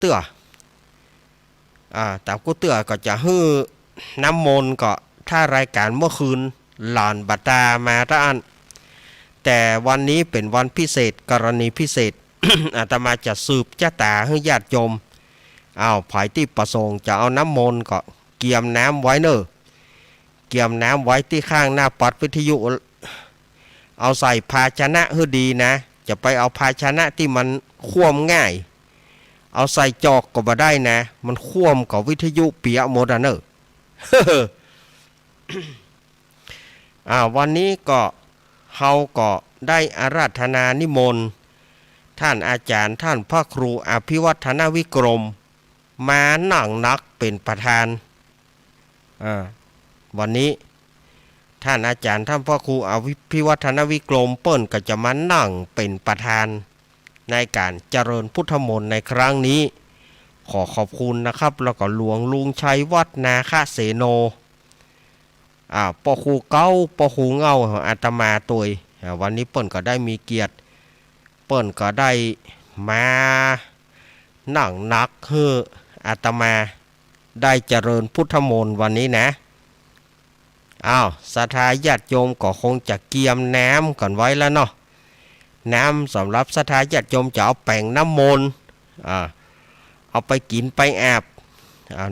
เตื้อตามกูเตื้อก็จะฮื้อน้ำมนต์ก็ถ้ารายการเมื่อคืนหลานบัตตามาท่านแต่วันนี้เป็นวันพิเศษกรณีพิเศษ อาตมาจะสืบชะตาให้ญาติโยมภายที่ประสงค์จะเอาน้ำมนต์ก็เกียมน้ำไว้เนอะเกียมน้ำไว้ที่ข้างหน้าปัดวิทยุเอาใส่ภาชนะให้ดีนะจะไปเอาภาชนะที่มันคว่ำง่ายเอาใส่จอกก็บ่ได้นะมันคว่ำกับวิทยุเปียหมดเนอะ วันนี้ก็เฮาก็ได้อาราธนานิมนต์ท่านอาจารย์ท่านพระครูอภิวัฒนวิกรมมานั่งนักเป็นประธานวันนี้ท่านอาจารย์ท่านพระครูอภิวัฒนวิกรมเปิ้นก็จะมานั่งเป็นประธานในการเจริญพุทธมนต์ในครั้งนี้ขอขอบคุณนะครับแล้วก็หลวงลุงชัยวัฒนาคเสโนปอครูเก้าปอครูเงาอาตมาตัววันนี้เปิ้นก็ได้มีเกียรติเปิ้นก็ได้มานั่งนักคืออาตมาได้เจริญพุทธมนต์วันนี้นะศรัทธาญาติโยมก็คงจะเกียมน้ำก่อนไว้แล้วเนาะน้ำสำหรับศรัทธาญาติโยมจะเอาแป้งน้ำมนต์เอาไปกินไปอาบ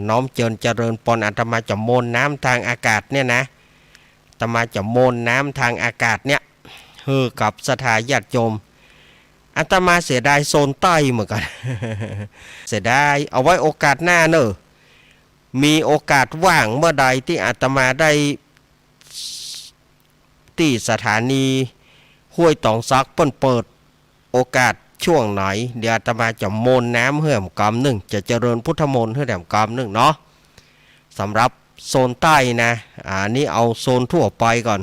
น้อมเจริญปอนอาตมาจะมนน้ำทางอากาศเนี่ยนะอาตมาจะมนน้ำทางอากาศเนี่ยคือกับศรัทธาญาติโยมอาตมาเสียดายโซนใต้เหมือนกัน เสียดายเอาไว้โอกาสหน้าเนอะมีโอกาสว่างเมื่อใดที่อาตมาได้ที่สถานีห้วยตองซักเปิดโอกาสช่วงไหนเดี๋ยวอาตมาจะมนน้ำเฮื่อมกำหนึ่งจะเจริญพุทธมนต์เฮื่อมกำหนึ่งเนาะสำหรับโซนใต้นะนี้เอาโซนทั่วไปก่อน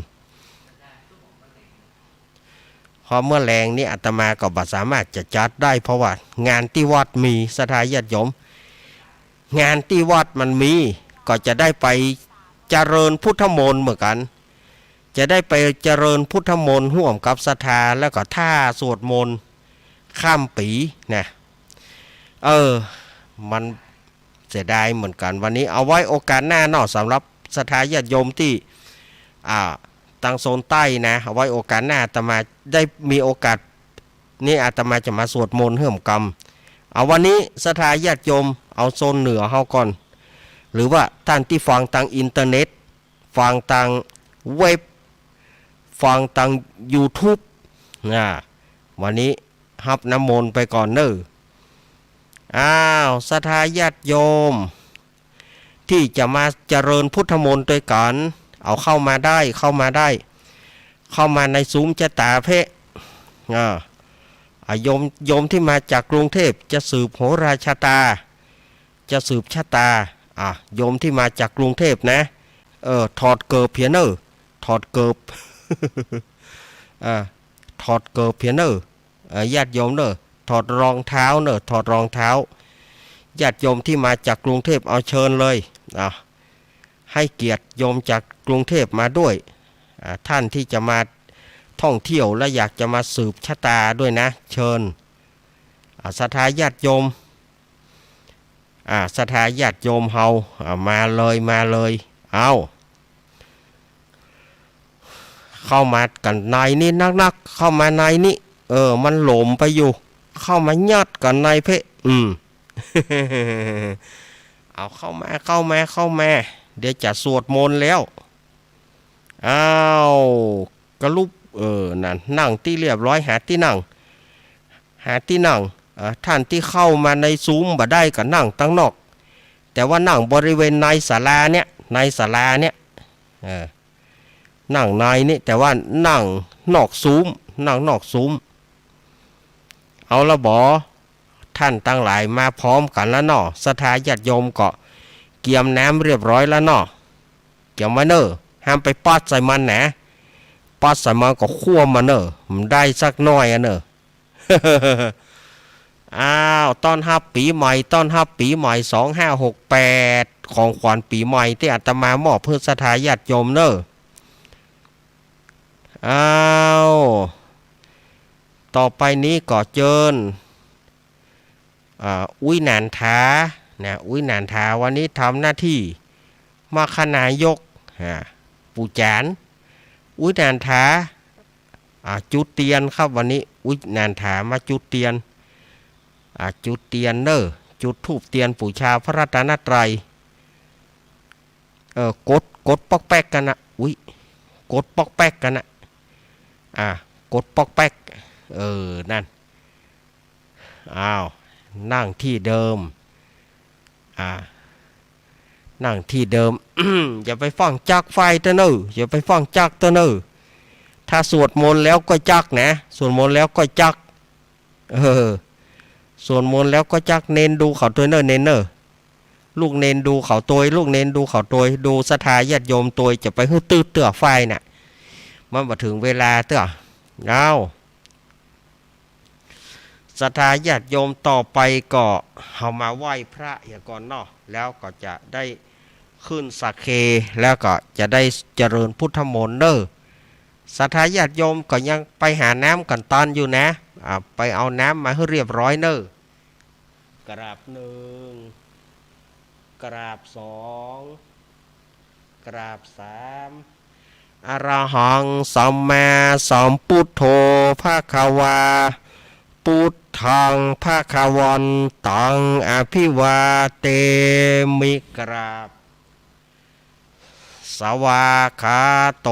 พอเมื่อแรงนี้อาตมาก็บ่สามารถจะจัดได้เพราะว่างานที่วัดมีสถานญาติโยมงานที่วัดมันมีก็จะได้ไปเจริญพุทธมนต์เหมือนกันจะได้ไปเจริญพุทธมนต์ร่วมกับศรัทธาแล้วก็ท่าสวดมนต์ข้ามปีนะมันเสียดายเหมือนกันวันนี้เอาไว้โอกาสหน้าเนาะสำหรับศรัทธาญาติโยมที่ทางโซนใต้นะเอาไว้โอกาสหน้าอาตมาได้มีโอกาสนี่อาตมาจะมาสวดมนต์เฮื่อมกรรมเอาวันนี้ศรัทธาญาติโยมเอาโซนเหนือเฮาก่อนหรือว่าท่านที่ฟังทางอินเทอร์เน็ตฟังทางเว็บฟังทาง YouTube วันนี้ฮับน้ำมนต์ไปก่อนเนอะศรัทธาญาติโยมที่จะมาเจริญพุทธมนต์ด้วยกันเอาเข้ามาได้เข้ามาในซุ้มจะตาเพะโยมที่มาจากกรุงเทพจะสืบโหราชะตาจะสืบชะตาโยมที่มาจากกรุงเทพนะถอดเกิบเพียเนอร์ถอดเกิบ ถอดเกิบเพียเนอร์ญาติโยมเนอถอดรองเท้าเนอถอดรองเท้าญาติโยมที่มาจากกรุงเทพเอาเชิญเลยให้เกียรติโยมจากกรุงเทพมาด้วยท่านที่จะมาท่องเที่ยวและอยากจะมาสืบชะตาด้วยนะเชิญศรัทธาญาติโยมศรัทธาญาติโยมเฮามาเลยเข้ามากันในนี่นักเข้ามาในนี่มันหลมไปอยู่เข้ามายัดกันในเพะเอาเข้ามาเดี๋ยวจะสวดมนต์แล้วกระลุบนั่งที่เรียบร้อยหาที่นั่งท่านที่เข้ามาในซุ้มบ่ได้ก็นั่งตั้งนอกแต่ว่านั่งบริเวณในศาลาเนี่ยนั่งในนี่แต่ว่านั่งนอกซุ้มเอาละบ่ท่านตั้งหลายมาพร้อมกันแล้วเนาะศรัทธาญาติโยมก็เกียมน้ำเรียบร้อยแล้วเนาะเกี่ยวมาเนอะห้ามไปปัดใส่มันนะปัดใส่มันก็คั่วมาเนอะมันได้สักน้อยเนอะ ต้อนรับปีใหม่2568ของขวัญปีใหม่ที่อาตมามอบเพื่อศรัทธาญาติโยมเนอะต่อไปนี้ก็เจิญ อุ้ยนานทานะอุ้ยนานทาวันนี้ทำหน้าที่มาคณายกปู่จานอุ้ยนานทาจุดเตียนครับวันนี้อุ้ยนานถามาจุดเตียนจุดเตียนเนอจุดธูปเตียนปู่ชาพระรัตนตรัยกดปอกแป๊กกันนะอุ้ยกดปอกแป๊กกันนะกดปอกแป๊กนั่นอ้าวนั่งที่เดิมนั่งที่เดิม อย่าไปฟังจักไฟเตอเนออย่าไปฟังจักเตอเนอถ้าสวดมนต์แล้วก็จักนะสวดมนต์แล้วก็จักสวดมนต์แล้วก็จักเน้นดูเขาตัวเนอเน้นเนอลูกเน้นดูเขาตัวลูกเน้นดูเขาตัวดูศรัทธาญาติโยมตัวจะไปหื้อตื้อเตื่อไฟน่ะมันมาถึงเวลาเตื่อเอาศรัทธาญาติโยมต่อไปก็เอามาไหว้พระอย่างก่อนเนาะแล้วก็จะได้ขึ้นสักเคแล้วก็จะได้เจริญพุทธมนต์เนอศรัทธาญาติโยมก็ยังไปหาน้ำกันตอนอยู่นะไปเอาน้ำมาให้เรียบร้อยเนอกราบหนึ่งกราบสองกราบสามอรหังสัมมาสัมพุทโธภะคะวาพุทธังภะคะวันตังอภิวาเตมิกราบสวากขาโต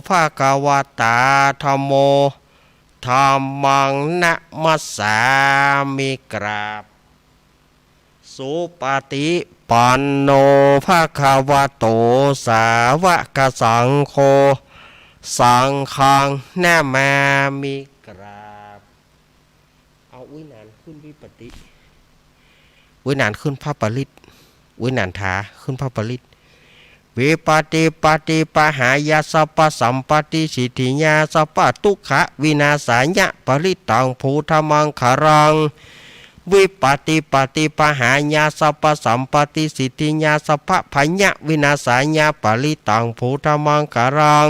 ภะคะวะตาธัมโมธัมมังนะมัสสามิกราบสุปฏิปันโนภะคะวะโตสาวกสังโฆสังฆังนะมามิกราบเอาวินานขึ้นวิปติวินานขึ้นพระปริตวินานถาขึ้นพระปริตวิปติปฏิปหายาสัพพสัมปติสิทธิญาสัพพทุกขวินาศญะปริตังภูธมังคารังวิปติปฏิปหายาสัพพสัมปติสิทธิญาสัพพพญะวินาศญะปริตังภูธมังคารัง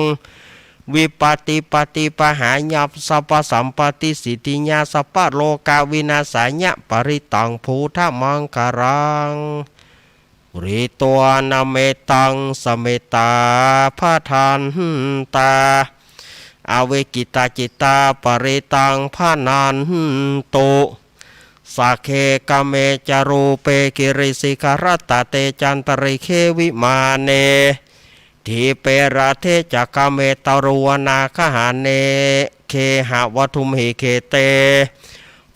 วิปติปฏิปหายาสัพพสัมปติสิทธิญาสัพพโลกาวินาศญะปริตังภูธมังคารังริตัวนาเมตังสเมตาพาทานตาอเวกิตาจิตาปริตังพานันโตสักเคกเมจารูเปกิริสิกรตเตจันตริเควิมาเนทีเปราเทจักเมตารุวนาคหาเนเคหะวัตุมหิเคเต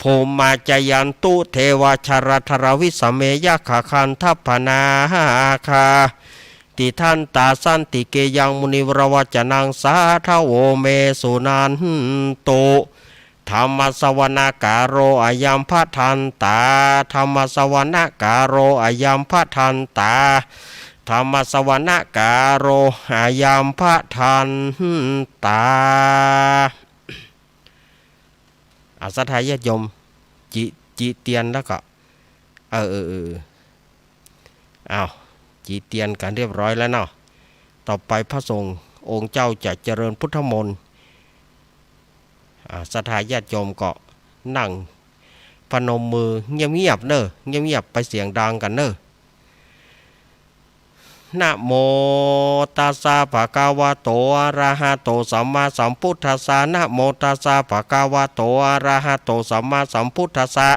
ภูมาจยันตุเทวชรธรวิสเมยขะคันทัพพนาคาติทันตาสันติเกยังมุนิวรวจนังสาทโวเมสุนันโตธรรมสวนาการโรอายัมพะทันตาธรรมสวนาการโรอายัมพะทันตาธรรมสวนาการโรอายัมพะทันตาศรัทธาญาติโยมจีเตียนแล้วก็จีเตียนกันเรียบร้อยแล้วเนาะต่อไปพระสงฆ์องค์เจ้าจะเจริญพุทธมนต์ศรัทธาญาติโยมก็นั่งพนมมือเงียบๆเนอะเงียบๆไปเสียงดังกันเนอะนะโมตัสสะภะคะวะโตอะระหะโตสัมมาสัมพุทธัสสะนะโมตัสสะภะคะวะโตอะระหะโตสัมมาสัมพุทธัสสะ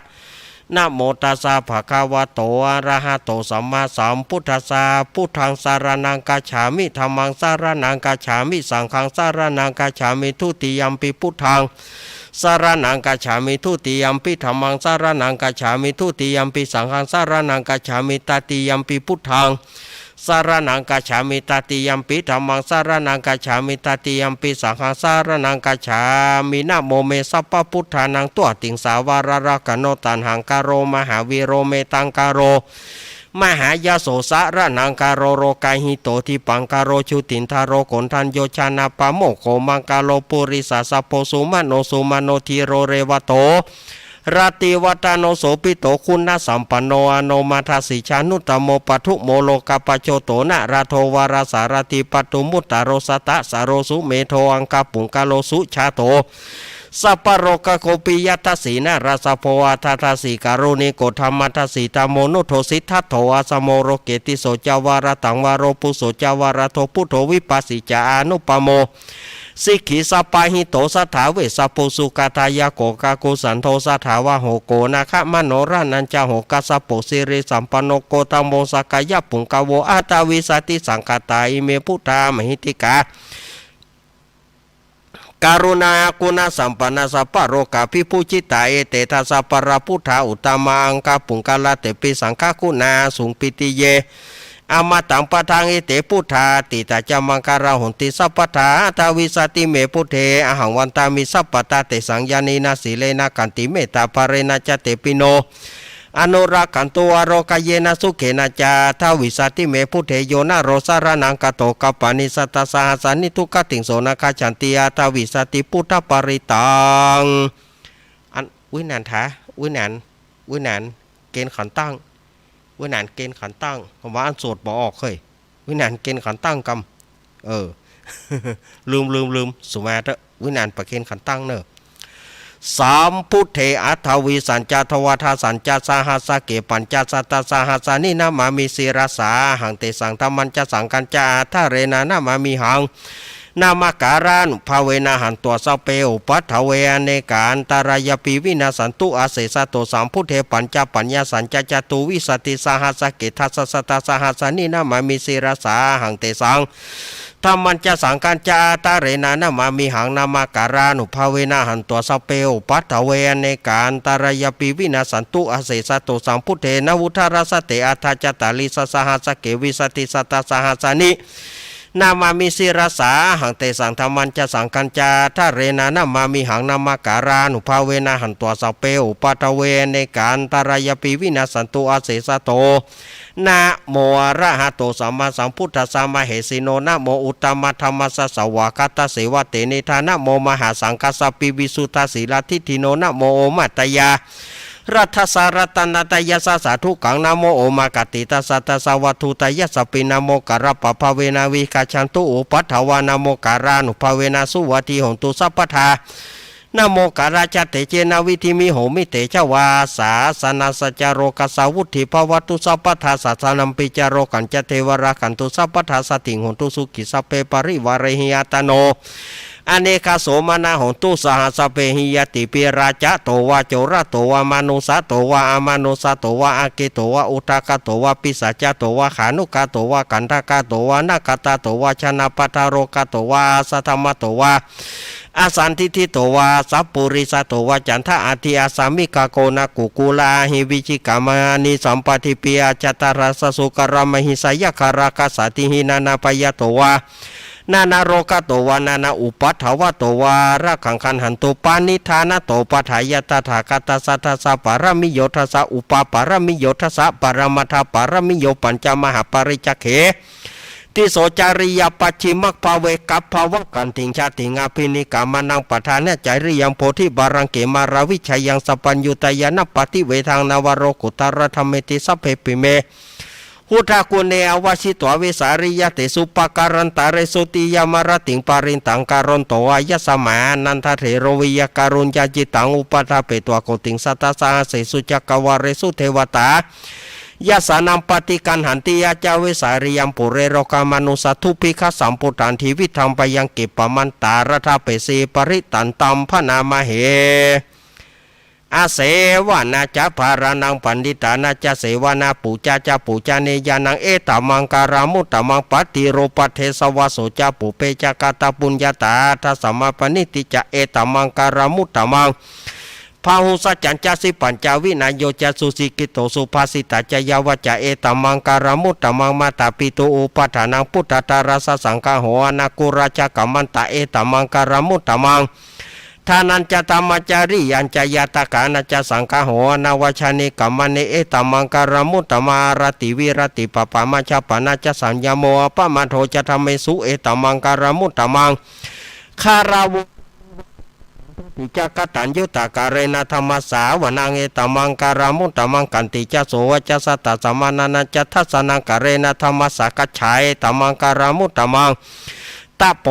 นะโมตัสสะภะคะวะโตอะระหะโตสัมมาสัมพุทธัสสะพุทธังสารนังกัจฉามิธัมมังสารนังกัจฉามิสังฆังสารนังกัจฉามิทุติยัมปิพุทธังสารนังกัจฉามิทุติยัมปิธัมมังสารนังกัจฉามิทุติยัมปิสังฆังสารนังกัจฉามิตติยัมปิพุทธังสารนังกัจฉามิตติยัมปิธัมมังสารนังกัจฉามิตติยัมปิสังฆังสารนังกัจฉามินะโมเมสัพพพุทธานังตัวติงสาวาระกโนตันหังกาโรมหาวีโรเมตังกาโรมหายาโสสารนังกาโรโรกาหิโตทิปังกาโรชุตินทาโรโกนทันโยชานาปะโมโคมังกาโลปุริสาสโพสุมาโนสุมาโนทีโรเรวโตราติวัตโนโสปิโตคุณสัมปันโนอโนมาทัสสิชานุตโมปทุโมโลกาปโชโตนะราโทวาราสารติปตุมุตตโรสตะสารโรสุเมโทอังกาปุงกาโลสุชาโต สัพพโรกโกปิยัตสีนาราสโพอาทัตสีการุณิโกธรรมทัสสีตามโนโทสิทัตโทอาสโมโรเกติโสจาวารตังวารปุโสจาวารโทพุทโธวิปัสสิจานุปโมสิกขิสัพพะหิโตสัทธาเวสัพพุสุกาทายาโกกากุสันโทสัทธาวะโหโกนาคะมโนรานัญจโหกัสสะโปสิริสัมปันโนโกตัมโมสกายะปุงกาโวอาตาวิสติสังคตาอิเมพุทธามหิติกาการุณากุณสัมปันนสัพพะโรกาภิปุจิตาเอเตทัสสะปราพุทธาอุตมังกาปุงกาลเตปิสังฆคุณาสุงปิติเยอมตังปะทังเอเตพุทธาติตาจามังการาหุนติสัพพทาทาวิสติเมพุทเทอหังวันตามิสัพพตาเตสังยานีนาสีเลนะกันติเมตตาภเรนะจเตปิโนอนุรักขันตัวโรกเยนะสุเขนะจาทาวิสติเมพุทเทโยนะโรสารนังกโตกัปปานิสัตตสหสานิทุกขติงโสนะคาฉันติยาทาวิสติพุทธปริตังอันวินันทะวินันเกณฑ์ขันตั้งวินันเกณฑ์ขันตั้งคำว่าอันโสดบอกออกเคยวินันเกณฑ์ขันตั้งกำลืมสุมาเถอะวินันประเกณฑ์ขันตั้งเนอะสามพุทเทอัตถวีสัญจทวทาสัญจสหัสเกปัญจสัตตสหัสานินามามิศิรสาหังเตสังธรรมันจะสังกัญจาทะเรนานามามิหังนามการานุภาเวนะหันตัวสเปอุปัฏฐเวเนกาอันตรายปีวินาสันตุอาเสสะโตสามพุทเทปัญจปัญญาสัญจจตุวิสติสหัสเกทัสสตสหัสานินามามิศิรสาหังเตสังธรรมันจะสังกัญจาตาเรนานามามิหังนามการานุภาเวนะหันตัวสเปอุปัฏฐเวเนกาอันตรายปีวินาสันตุอาเสสะโตสามพุทเทนวุทารสเตอัฏฐจตาลิสสหัสเกวิสติสัตตสหัสานินามามิศิรสาหังเตสังธรรมันจะสังกัญจาทาเรนานามามิหังนามการานุภาเวนะหันตัวสเปอุปัฏฐเวเนกาอันตรายปีวินาสันตุอาเสสะโตนะโมอะระหะโตสัมมาสัมพุทธัสสะมะเหสิโนนะโมอุตตมะธัมมัสสะสวากาตเสวะเตเนธานะโมมหาสังกัสสะปิวิสุทธาสีลทิฏฐิโนนะโมโอมัตตยารัตสารตนาตยสสาธุกังนะโมโอมากติตสัตตสวัตถุตยสปินะโมการะปะภเวนะวิกาชันตุอุปัฏฐวานะโมการานุภเวนะสุวัติหนตุสัพพทานะโมการาชเตเจนะวิธิมิโหมิเตชวาสาสนาสจโรกสาวุธิภวัตุสัพพทาสัสนัมปิจโรกันจเทวรากันตุสัพพทาสติงหนตุสุขิสัพเพปริวาริหิยตโนอเนกาโสมนาหนตุสหัสเปหิยติปิราชะโตวาโจระโตวามานุสะโตวาอามานุสะโตวาอาเกโตวาอุทากะโตวาปิสัจโตวาขานุกะโตวากันทกะโตวานาคตาโตวาชนะปัทโรกะโตวาสัทธมะโตวาอาสันทิทิโตวาสัพปุริสโตวาจันทะอาทิอาสามิกาโกนากุกุลาหิวิจิกามานิสัมปติปิยจตารสสุกรมหิสยคาราคสติหินานาปยโตวานานาโรกโตวานานาอุปัฏฐวะโตวาระขังคันหันตุปานิธานะโตปัฏฐายตถาคตสัทธสะปารมิโยทัสสะอุปปารมิโยทัสสะปรมัทธปารมิโยปัญจมหาปริจเขติโสจาริยปัจฉิมภาเวกัปภาวะกันติงชาติงาภินิกามานังปทานจาริยังโพธิบารังเกมาราวิชัยยังสัพพัญญุตยานปฏิเวทางนาวโรกุตรธรรมติสัพเพปิเมหุทากุเนอวชิตวเวสาริยเตสุปการันตาเรสุติยามารติงปารินตังการนโตอายสมานันทเถโรวิยการุญญาจิตังอุปทาเปตวโกติงสัตตสาเสสุจักวาเรสุเทวตายาสานัมปฏิกันหันติยาจาเวสาริยมปุเรโรกามานุสัตถุภิกขสัมปุตันทีวิธรรมปยังเก็บปมันตารทาเปสีปริตันตัมพนามเหอาเสวนาจาภารานังปันดิตานาจเสวนาปูจาจาปูจาเนยานังเอตมังการามุตตมังปฏิโรปเทสวาโสจาปุเปจากาตาปุญญาตาทัสมาปนิติจะเอตมังการามุตตมังพาหุสัจจันจสิปัญจวินายโยจสุสิกิโตสุภาสิตาจยาวจเอตมังการามุตตมังมาตาปิตุอุปทานังพุทธตาราสสังฆโหอนากุราชกัมมันตะเอตมังการามุตตมังทานันจะธรรมจาริยัญจยตากานัจสังฆโหนาวชานิกัมมันเอตมังการามุตตมารติวิรติปปามาชปนาจสัญญโมปะมาโทจะธรรมสุเอตมังการามุตตมังคาราวุติจักตัญญุตากาเรนะธรรมสาวนังเอตมังการามุตตมังกันติจะโสวจะสัตตสมานานัจทัสนังกาเรนะธรรมสากัจฉายตมังการามุตตมังตะโป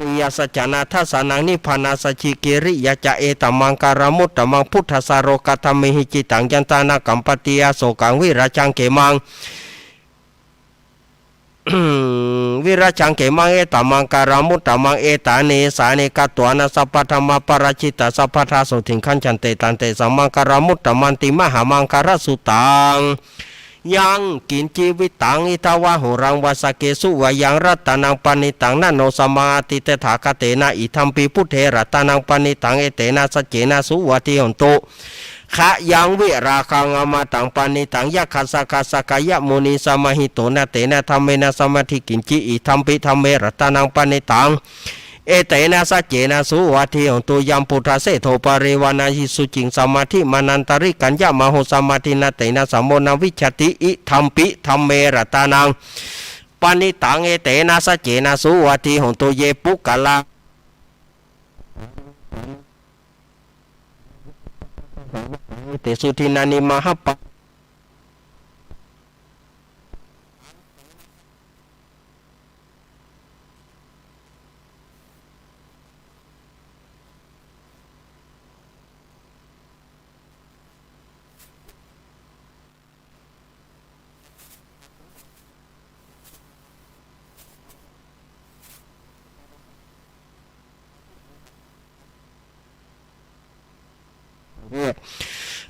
ริยสัจจนาทัสสนังนิพพานาสชิกิริยะจะเอตมังการามุตตมังพุทธสารกธรรมิหิจิตังยันตานากัมปติยาโสกังวิราชังเกมังวิราชังเกมังเอตมังการามุตตมังเอตาเนสาเนกัตตวานาสัพพธรรมปราชิตาสัพพทาสุถิงขันจันเตตันเตสัมมังการามุตตมันติมหามังการสุตังยังกินจีวิตังอิทาวะหุรังวาสเกสุวายังรัตนังปณิตังนันโนสมาติเตถาคเตนะอิทัมปีพุทเทรัตนังปณิตังเอเตนะสัจเจนะสุวัติหนโตขะยังวิราคังอมาตังปณิตังยักขสกสกายะมุนีสมาหิโตนะเตนะธรรมเมนะสมาธิกินจิอิทัมปิธรรมเมรัตนังปณิตังเอเตนะสัจเจนะสุวัติหนโตยัมพุทธเสโทปริวานาหิสุจิงสมาธิมานันตริกัญญะมโหสมาธินะเตนะสัมโมนาวิชติอิทัมปิธรรมเมรัตนังปณิตังเอเตนะสัจเจนะสุวัติหนโตเยปุกลาเตสุทินานิมหปะ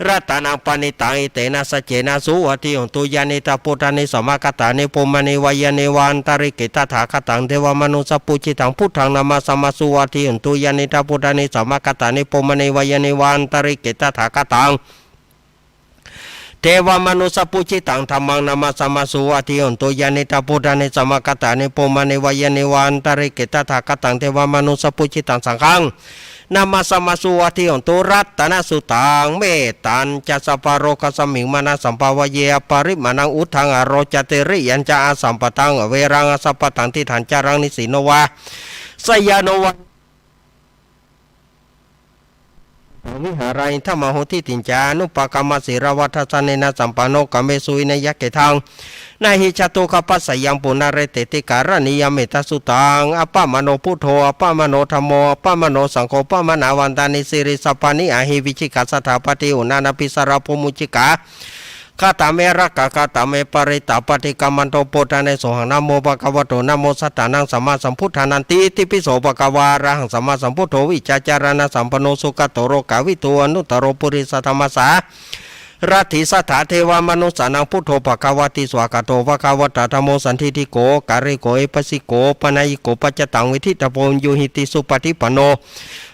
รัตนังปณิตังอิเตนะสัจเจนะสุวัติหนโตยานิตาปุตานิสมากตานิปุมณีวายานิวันตริกิตถาคตังเทวมนุสปุจิตังพุทธังนามาสมาสุวัติหนโตยานิตาปุตานิสมากตานิปุมณีวายานิวันตริกิตถาคตังเทวมนุสปุจิตังธรรมังนามาสมาสุวัติหนโตยานิตาปุตานิสมากตานิปุมณีวายานิวันตริกิตถาคตังเทวมนุสปุจิตังสังฆังนามาสมาสุวัติหนโตรัตนสุตังเมตันจัสปารกสมิงมนาสัมภาวเยปริมาณังอุทังอโรจเตริยัญจาสัมปตังเวรังสัพพตังทิฏฐันจารังนิสิโนวาสยานวะวิหารายินธรรมโหติตินจานุปกรรมศิรวัฏสเนนะสัมปันโนกเมสุวินยักเกทังนาหิจตุกปัสสยังปุณเรเตติการณิยเมตสุตังอปมโนพุทโธอปมโนธรรมโมอปมโนสังโฆปมนาวันตานิสิริสัพพานิอหิวิจิกัสสถาปฏิอุณานาภิสารภูมุจิกาคาตาเมรักคาตาเมปริตาปฏิกรรมันโตโพธานิโสหังนะโมภะคะวะโตนะโมสัตตานังสัมมาสัมพุทธานันติติปิโสภะคะวะอะระหังสัมมาสัมพุทโธวิจจารณะสัมปันโนสุขโตโรกาวิตูอนุตตโรปุริสธรรมสารัตถิสัทธาเทวมนุสานังพุทโธภควาติสวากาโตภควตาธโมสันทิติโกการิโกเอปสิโกปนัยโกปัจจตังวิทิตโพยุหิติสุปฏิปันโน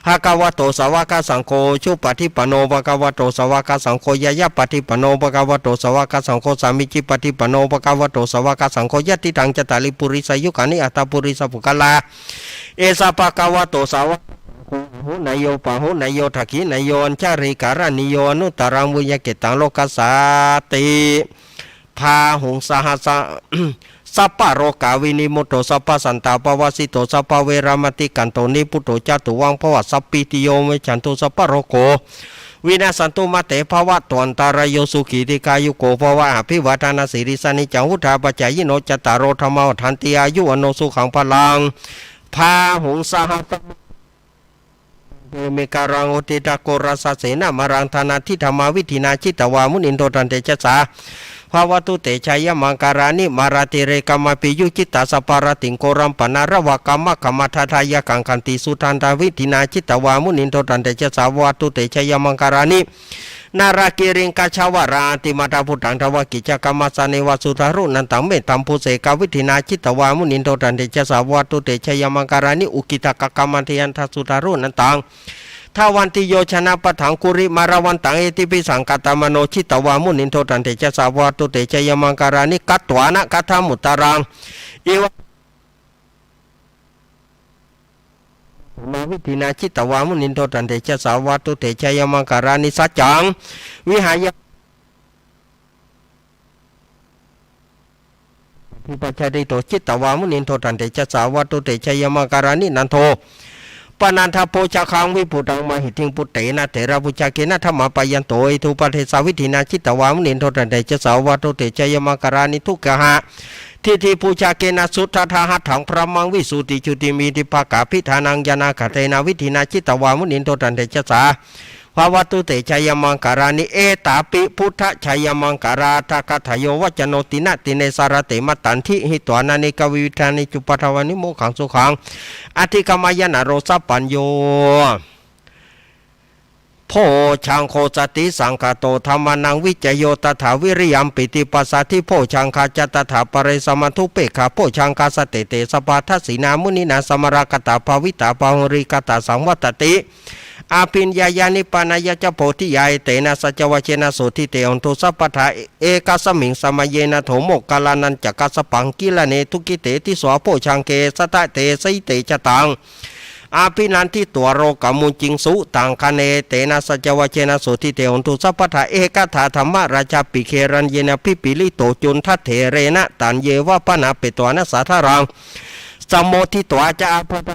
ภควโตสาวกสังโฆชุปฏิปันโนภควโตสาวกสังโฆยะยะปฏิปันโนภควโตสาวกสังโฆสามิจิปฏิปันโนภควโตสาวกสังโฆยะติตังจตาลิปุริสยุคานิอัตตปุริสปุกลาเอสะภควโตสาวหุนายโยปะหุนายโยทักขินายโยอัญชาริการณิโยอนุตตรังวุญเกตังโลกัสสาติพาหุงสหัสสัพพะโรกาวินิมุตโตสัพพะสันตาปวสิโตสัพพะเวรามติกันโตนิพุตโตจตุวังภวสัพพิติโยเมฉันตุสัพพะโรโกวินาสันตุมาเตภวะตวันตารโยสุขีติกายุโกภวะอภิวัฒนาสิริสานิจังวุฒาปัจจายโนจตารโรธรรมะทันติอายุอโนสุขังพลังพาหุงสหัสเมการังโอติตาโกรัสเสนามารังธนาทิธรรมาวิธินาชิตวามุนินโทตันเตชะสาภาวตุเตชัยมังการานิมาราติเรกามาปิยุจิตตาสปารติงโกรัมปนาระวะกรรมะกรรมทัทายกังคันติสุทันตาวิธินาชิตวามุนินโทตันเตชะสาวตุเตชัยมังการานินารากิริงกาชาวราติมาตาพุทธังทวกิจกรรมสานิวสุทารุนันตังเมตัมภูเสกาวิธินาชิตวามุนินโทตันเตชะสาวตุเตชัยมังการานิอุกิตกกรรมทยันทสุทารุนันตังทวันติโยชนะปะถังกุริมาราวันตังเอติปิสังกตมโนชิตวามุนินโทตันเตชะสาวตุเตชยมังการานิกัตตวานะกัทมุตตารังเอวะมาวิธินาชิตวามุนินโทตันเตชะสาวตุเตชยมังการานิสัจจังวิหายทิปัจจติโตชิตวามุนินโทตันเตชะสาวตุเตชยมังการานินันโทปนันทโพชาคังวิปุตังมหิทิงปุตเตนะเถระปุจเกนะธรรมปยันโตอิทุปเทสาวิธินาชิตวามุนินโทตันเตชะสาวตุเตชยมังการานิทุกขะทิ ทิฏฐิปูชาเกนะสุทธาหัตถังพระมังวิสุติจุติมีทิภากาพิธานังยานาคเตนาวิธินาจิตวามุนินโตตันเตชะสาภาวตุเตชัยมังการานิเอตาปิพุทธชัยมังการาทากถโยวัจโนตินะติเนสารเตมตันทิหิตวานานิกวิวิธานิจุปทวานิโมขังสุขังอธิกามายนะโรสปัญโยโพชังโคจติสังคโตธรรมานังวิจโยตถาวิริยัมปิติปัสสัทธิโพชังคาจตถาปริสมัทุเปขาโพชังคาสเตเตสปาทัสสีนามุนินาสมรากตาภาวิตาปาหริกตาสังวัตติอาปิญญาญานิปานายะจโพธิยายเตนะสัจวเชนะโสทิเตอนตุสัพพทาเอกสมิงสมัยเยนะโถโมกกาลานันจักกัสปังกิลเนทุกิเตติสวโพชังเกสตะเตสิเตจตังอาภินันทิตัวโรกามุจิงสุตังคเนเตนะสัจวเชนะโสทิเตอนตุสัพพทาเอกถาธรรมราชาปิเครันเยนะพิปิลิโตจุนทัตเถเรนะตันเยวะปนาเปตวนะสาธารังสมโมทิตัวจะอาภต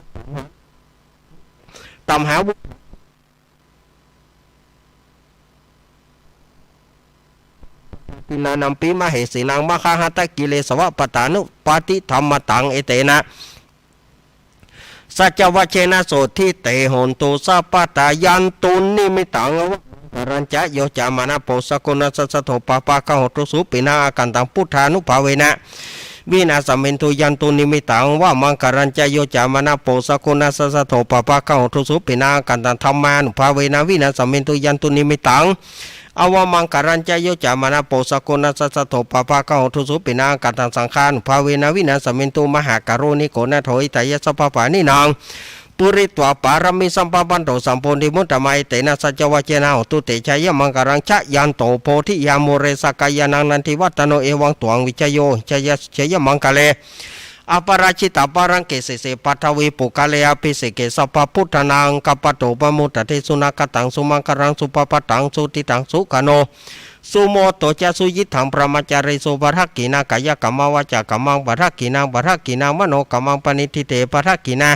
ตัมหาปินานัมปิมเหสีนังมหาหัตกิเลสวะปตานุปาติธรรมตังเอเตนะสัจวเชนะโสทิเตหนตุสัพพตายันตุนิมิตังรัญจะโยจามานะโปสกุณสัสสโถปปะกะหตุสุปินากันตังพุทธานุภาเวนะวินาสมินตุยันตุนิมิตังว่ามังคารัญจะโยจามานะโปสกุณสัสสโถปปะกะหตุสุปินากันตังธรรมานุภาเวนะวินาสมินตุยันตุนิมิตังอวมังการัญจโยจามานะโปสกุณสัสสโถปปะกะหตุสุปินากันตังสังฆานุภาเวนะวินาสมินตุมหากโรนิโกนะโถอิตายะสัพพะนินางปุริตวปารมิสัมปปันโตสัมโพธิมุตตมัยเตนะสัจวเจนะตุเตชัยมังการังชะยันโตโพธิยามุเรสกายานังนันทิวัตโนเอวังตวงวิจโยชยมังกะเลอปราชิตาปารังเกเสเสปัทวีปุกาเลอภิเสเกสัพพพุทธนังกัปปโตปมุตตะเทสุนักตังสุมังคารังสุปปตังสุติตังสุขโนสุโมโตจะสุยิทังพระมจาริสุบรักกินากายกรรมวจกรรมังบรักกินางบรักกินางมโนกรรมังปณิทิเตบรักกินา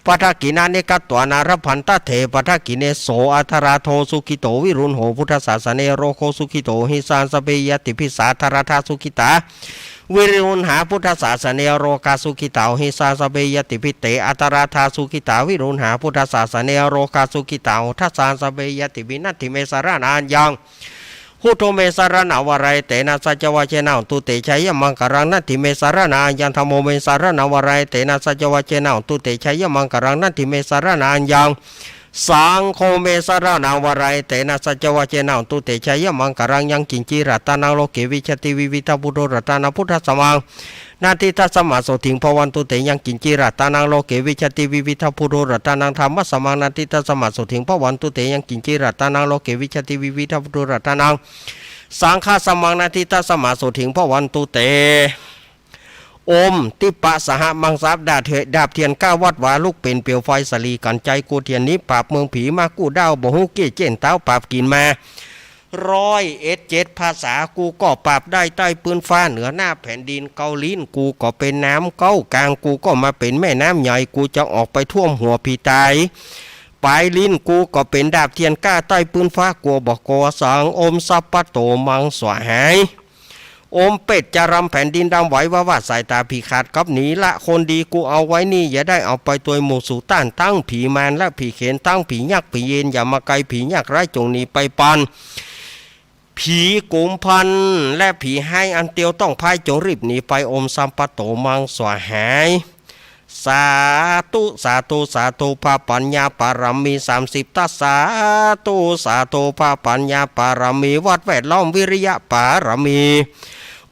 ปทักกินาเนกัตวานารพันตเถปทักกิเนโสอัทราโทสุขิโตวิรุณโหพุทธศาสเนโรโคสุขิโตหิสานสเปยติพิสาธารธาสุขิตาวิรุณหาพุทธศาสเนโรกาสุขิตาหิสานสเปยติพิเตอัตราธาสุขิตาวิรุณหาพุทธศาสเนโรกาสุขิตาทัสสานสเปยติวินัตถิเมสารนานยังพุทโธเมสารนาวไรเตนะสัจวเชนะตุเตชัยมังคารังนัตถิเมสารนายังธรรมโมเมสารนาวไรเตนะสัจวเชนะตุเตชัยมังคารังนัตถิเมสารนายังสังโฆเมสารนาวไรเตนะสัจวเชนะตุเตชัยมังคารังยังกินจิรัตนาโลเกวิชติวิวิตาบุโรรัตนาพุทธสมังนาทิทัสมาโสถิงภวันตุเตยังกินจิรัตนาโลเกวิชติวิวิตาบุโรรัตนาธรรมสมังนาทิทัสมาโสถิงภวันตุเตยังกินจิรัตนาโลเกวิชติวิวิตาบุโรรัตนาสังฆาสมังนาทิทัสมาโสถิงภวันตุเตโอมติปะสหมังสาบดาบเทียนก้าวัดวาลูกเป็นเปียวไฟสลีกันใจกูเทียนนี้ปราบเมืองผีมากูดาวบ่ฮู้เกี้ยเจนเต้าปราบกินมา107ภาษากูก็ปราบได้ใต้ปืนฟ้าเหนือหน้าแผ่นดินเกาหลีนกูก็เป็นน้ำเก้ากลางกูก็มาเป็นแม่น้ำใหญ่กูจะออกไปท่วมหัวพี่ตายปลายลิ้นกูก็เป็นดาบเทียนก้าใต้ปืนฟ้ากลัวบอกกอสังอมสัพพโตมังสวหายอมเป็ดจะรำแผ่นดินดำไหวว่าสายตาผีขาดกับหนีละคนดีกูเอาไว้นี่อย่าได้เอาไปตัวหมู่สู่ต้านตั้งผีมารและผีเข็นตั้งผียักษ์ผีเย็นอย่ามาไกลผียักษ์ไร้จงหนีไปปันผีกุมพันและผีให้อันเตียวต้องพายจงรีบหนีไปอมสัมปโตมังสวหายสาธุสาธุสาธุพระปัญญาปารมี30ทัสสาธุสาธุพระปัญญาปารมีวัดแวดล้อมวิริยะปารมี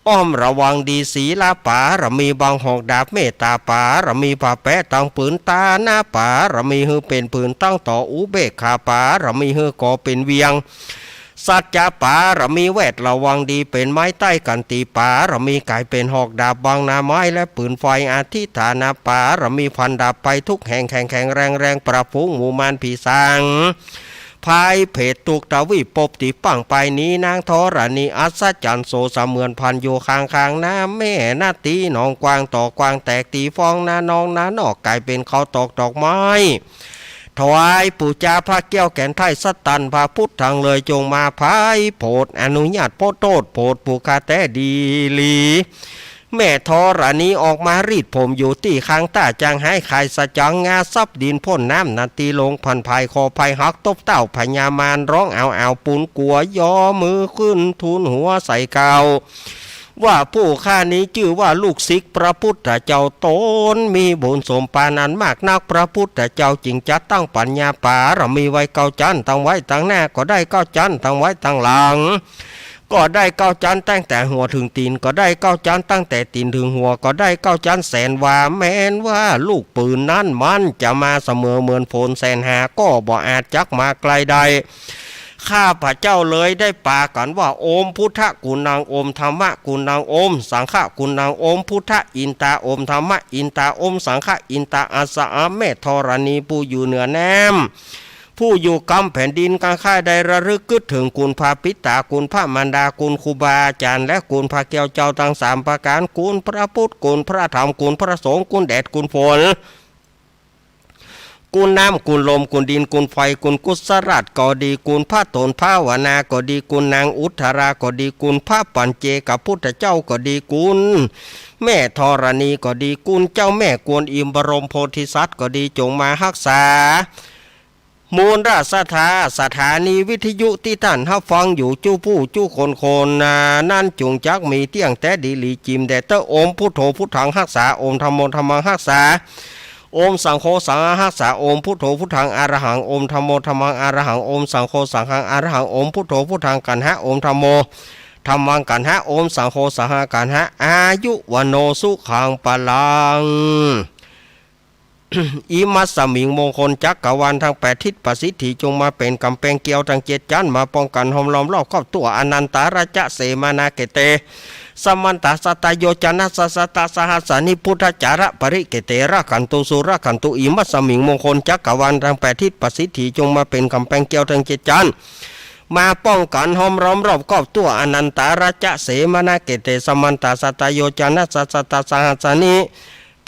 อ้อมระวังดีศีลปารมีบางหอกดาบเมตตาปารมีผ่าแปะตั้งปืนตาหน้าปารมีฮือเป็นปืนตั้งต่ออุเบกขาปารมีฮือก่อเป็นเวียงสัจจะปารมีแวดระวังดีเป็นไม้ใต้กันตีปารมีกายเป็นหอกดาบบางนาไม้และปืนไฟอธิฐานาปารมีพันดาบไปทุกแห่งแข็งแรงประฟุ้งหมู่มานผีสางภายเพจตุกตะวิปบติปังไปนี้นางธรณีอัศจรรย์โสเสมือนพันโยคางน้ำแม่นาตีหนองกวางต่อกวางแตกตีฟองนาน้องนานอกกลายเป็นเขาตอกดอกไม้ถวายปู่จาพระเกี้ยวแก่นไทยสตันพระพุทธทางเลยจงมาพายโพดอนุญาตโพดโทษโพดปูคาแต่ดีลี แม่ธรณีออกมารีดผมอยู่ที่ข้างต้าจางให้ขายสะจังงาซับดินพ่นน้ำนาตีลงพันภายคอภายหักตบเต้าพญามารร้องเอาปูนกัวย่อมือขึ้นทูลหัวใส่เกาว่าผู้ข้านี้ชื่อว่าลูกศิษย์พระพุทธเจ้าตนมีบุญสมปานันมากนักพระพุทธเจ้าจริงจัดตั้งปัญญาป่าเรามีไว้เก้าจันตั้งไว้ตั้งหน้าก็ได้เก้าจันตั้งไว้ตั้งหลังก็ได้เก้าจันตั้งแต่หัวถึงตีนก็ได้เก้าจันตั้งแต่ตีนถึงหัวก็ได้เก้าจันแสนว่าแม้นว่าลูกปืนนั้นมันจะมาเสมอเหมือนฝนแสนหาก็บ่อาจจักมาไกลใดข้าพระเจ้าเลยได้ปากันว่าโอมพุทธกุณังโอมธรรมะกุณังโอมสังฆกุณังโอมพุทธอินตาโอมธรรมะอินตาโอมสังฆอินตาอาสาแม่ธรณีผู้อยู่เหนือแนมผู้อยู่กำแผ่นดินกลางค่ายใดระลึกกึศถึงคุณพระปิตาคุณพระมารดาคุณครูบาอาจารย์และคุณพระเกี่ยวเจ้าทั้งสามประการคุณพระพุทธคุณพระธรรมคุณพระสงฆ์คุณแดดคุณฝนกุลน้ำกุลลมกุลดินกุลไฟกุลกุศรัตก็ดีกุลพระตนพระวนาก็ดีกุลนางอุทราก็ดีกุลพระปัญเจกับพุทธเจ้าก็ดีกุลแม่ธรณีก็ดีกุลเจ้าแม่กวนอิมบรมโพธิสัตว์ก็ดีจงมารักษามูลราชสถานีวิทยุที่ท่านรับฟังอยู่จู้ผู้จู้คนนั่นจงจักมีเตียงแต่ดีหลีจิมแต่เตอโอมพุทโธพุทธังรักษาโอมธรรมโมธรรมังรักษาโอมสังโฆสังฆรักษาโอมพุทโธพุทธังอรหังโอมธรรมโมธรรมังอรหังโอมสังโฆสังฆังอรหังโอมพุทโธพุทธังกันหะโอมธรรมโมธรรมังกันหะโอมสังโฆสังฆังกันหะอายุวโนสุขังปะลังอิมัสสมิงมงคลจักกรวาลทั้ง8ทิศประสิทธิจงมาเป็นกำแพงเกี่ยวทั้ง7จันมาป้องกันห้อมล้อมรอบครอบตัวอนันตาราชเสมานาเกเตสมันตาสตโยจนะสัสตาสหัสานิพุทธจาระปริเกเตระขันตุสุระขันตุอิมัสสมิงมงคลจักกรวาลทั้ง8ทิศประสิทธิจงมาเป็นกำแพงเกี่ยวทั้ง7จันมาป้องกันห้อมล้อมรอบครอบตัวอนันตาราชเสมานาเกเตสมันตาสตโยจนะสัสตาสหัสานิ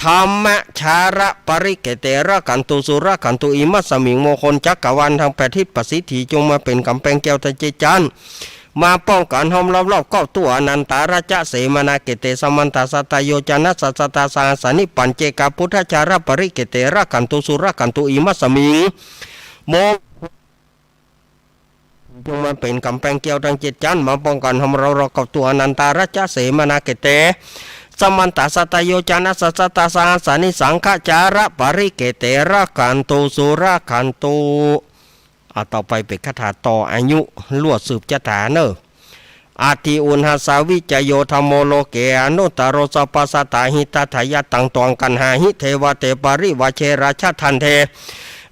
ธรรมชาระปริเกเตระกันตุสุระกันตุอิมัสสมิงมงคลจักกรวาลทั้ง8ทิศประสิทธิจงมาเป็นกำแพงแก้วตะเจจันมาป้องกันห้อมล้อมรอบครอบตัวอนันตาราชเสมานาเกเตสมันตาสตโยจนะสัสตาสหัสานิปัญเจกพุทธจาระปริเกเตระกันตุสุระกันตุอิมัสสมิงโมจงมาเป็นกำแพงแก้วทั้ง7จันมาป้องกันห้อมล้อมรอบครอบตัวอนันตาราชเสมานาเกเตสมันตาสตโยจนะสัสตาสหัสานิสังฆจาระปริเกเตระกันตุสุระกันตุต่อไปเป็นคาถาต่ออายุลวดสืบจตาเนออาทิอุณหสาวิจโยธรรมโลเกอนุตตโรสปัสสตาหิตถายตังตวงกันหาหิเทวเตปริวเชราชทันเท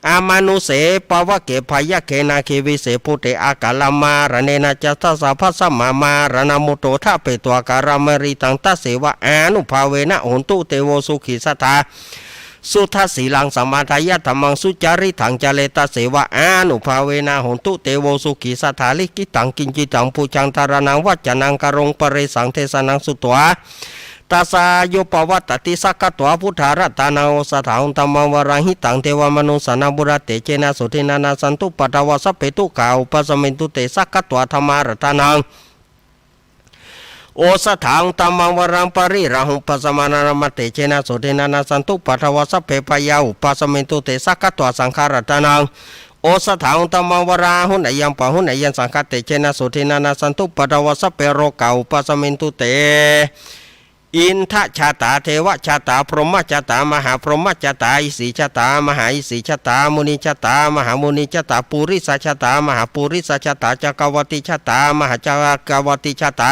อามานุเสปวะเกภยเคนาเควิเสพุเตอากาลมารเนนะจัตสะพัสสมามารณมุโตทะเปตัวการามริตังตัสเสวะอานุภาเวนะโหนตุเตโวสุขิสัทธาสุทัสสีลังสมาทายะธรรมังสุจาริถังจเลตเสวะอานุภาเวนะโหนตุเตโวสุขิสัทธาลิกิตังกินจิตังปูจังตารนังวัจจนังกรงปเรสังเทสนังสุตวะตาสาโยปวัตติสักกตัวพุทธารัตนาสถาอุตมวรังหิตังเทวมนุสนาบุรเตเจนะสุทินานาสันตุปัตวสัพเพตุกาอุปสมินตุเตสักกตัวธรรมารัตนังโอสถางตัมมังวรังปริราหุปัสมานารมเตเจนะสุทินานาสันตุปัทวสัพเพปยาอุปสมินตุเตสักกตัวสังขารัตนังโอสถางตัมมังวราหุนอายังปะหุนอายังสังฆเตเจนะสุทินานาสันตุปัทวสัพเพโรกาอุปสมินตุเตอินทชาตาเทวชาตาพรหมชาตามหาพรหมชาตาอิสีชาตามหาอิสีชาตามุนีชาตามหามุนีชาตาปุริสชาตามหาปุริสชาตาจักรวติชาตามหาจักรวติชาตา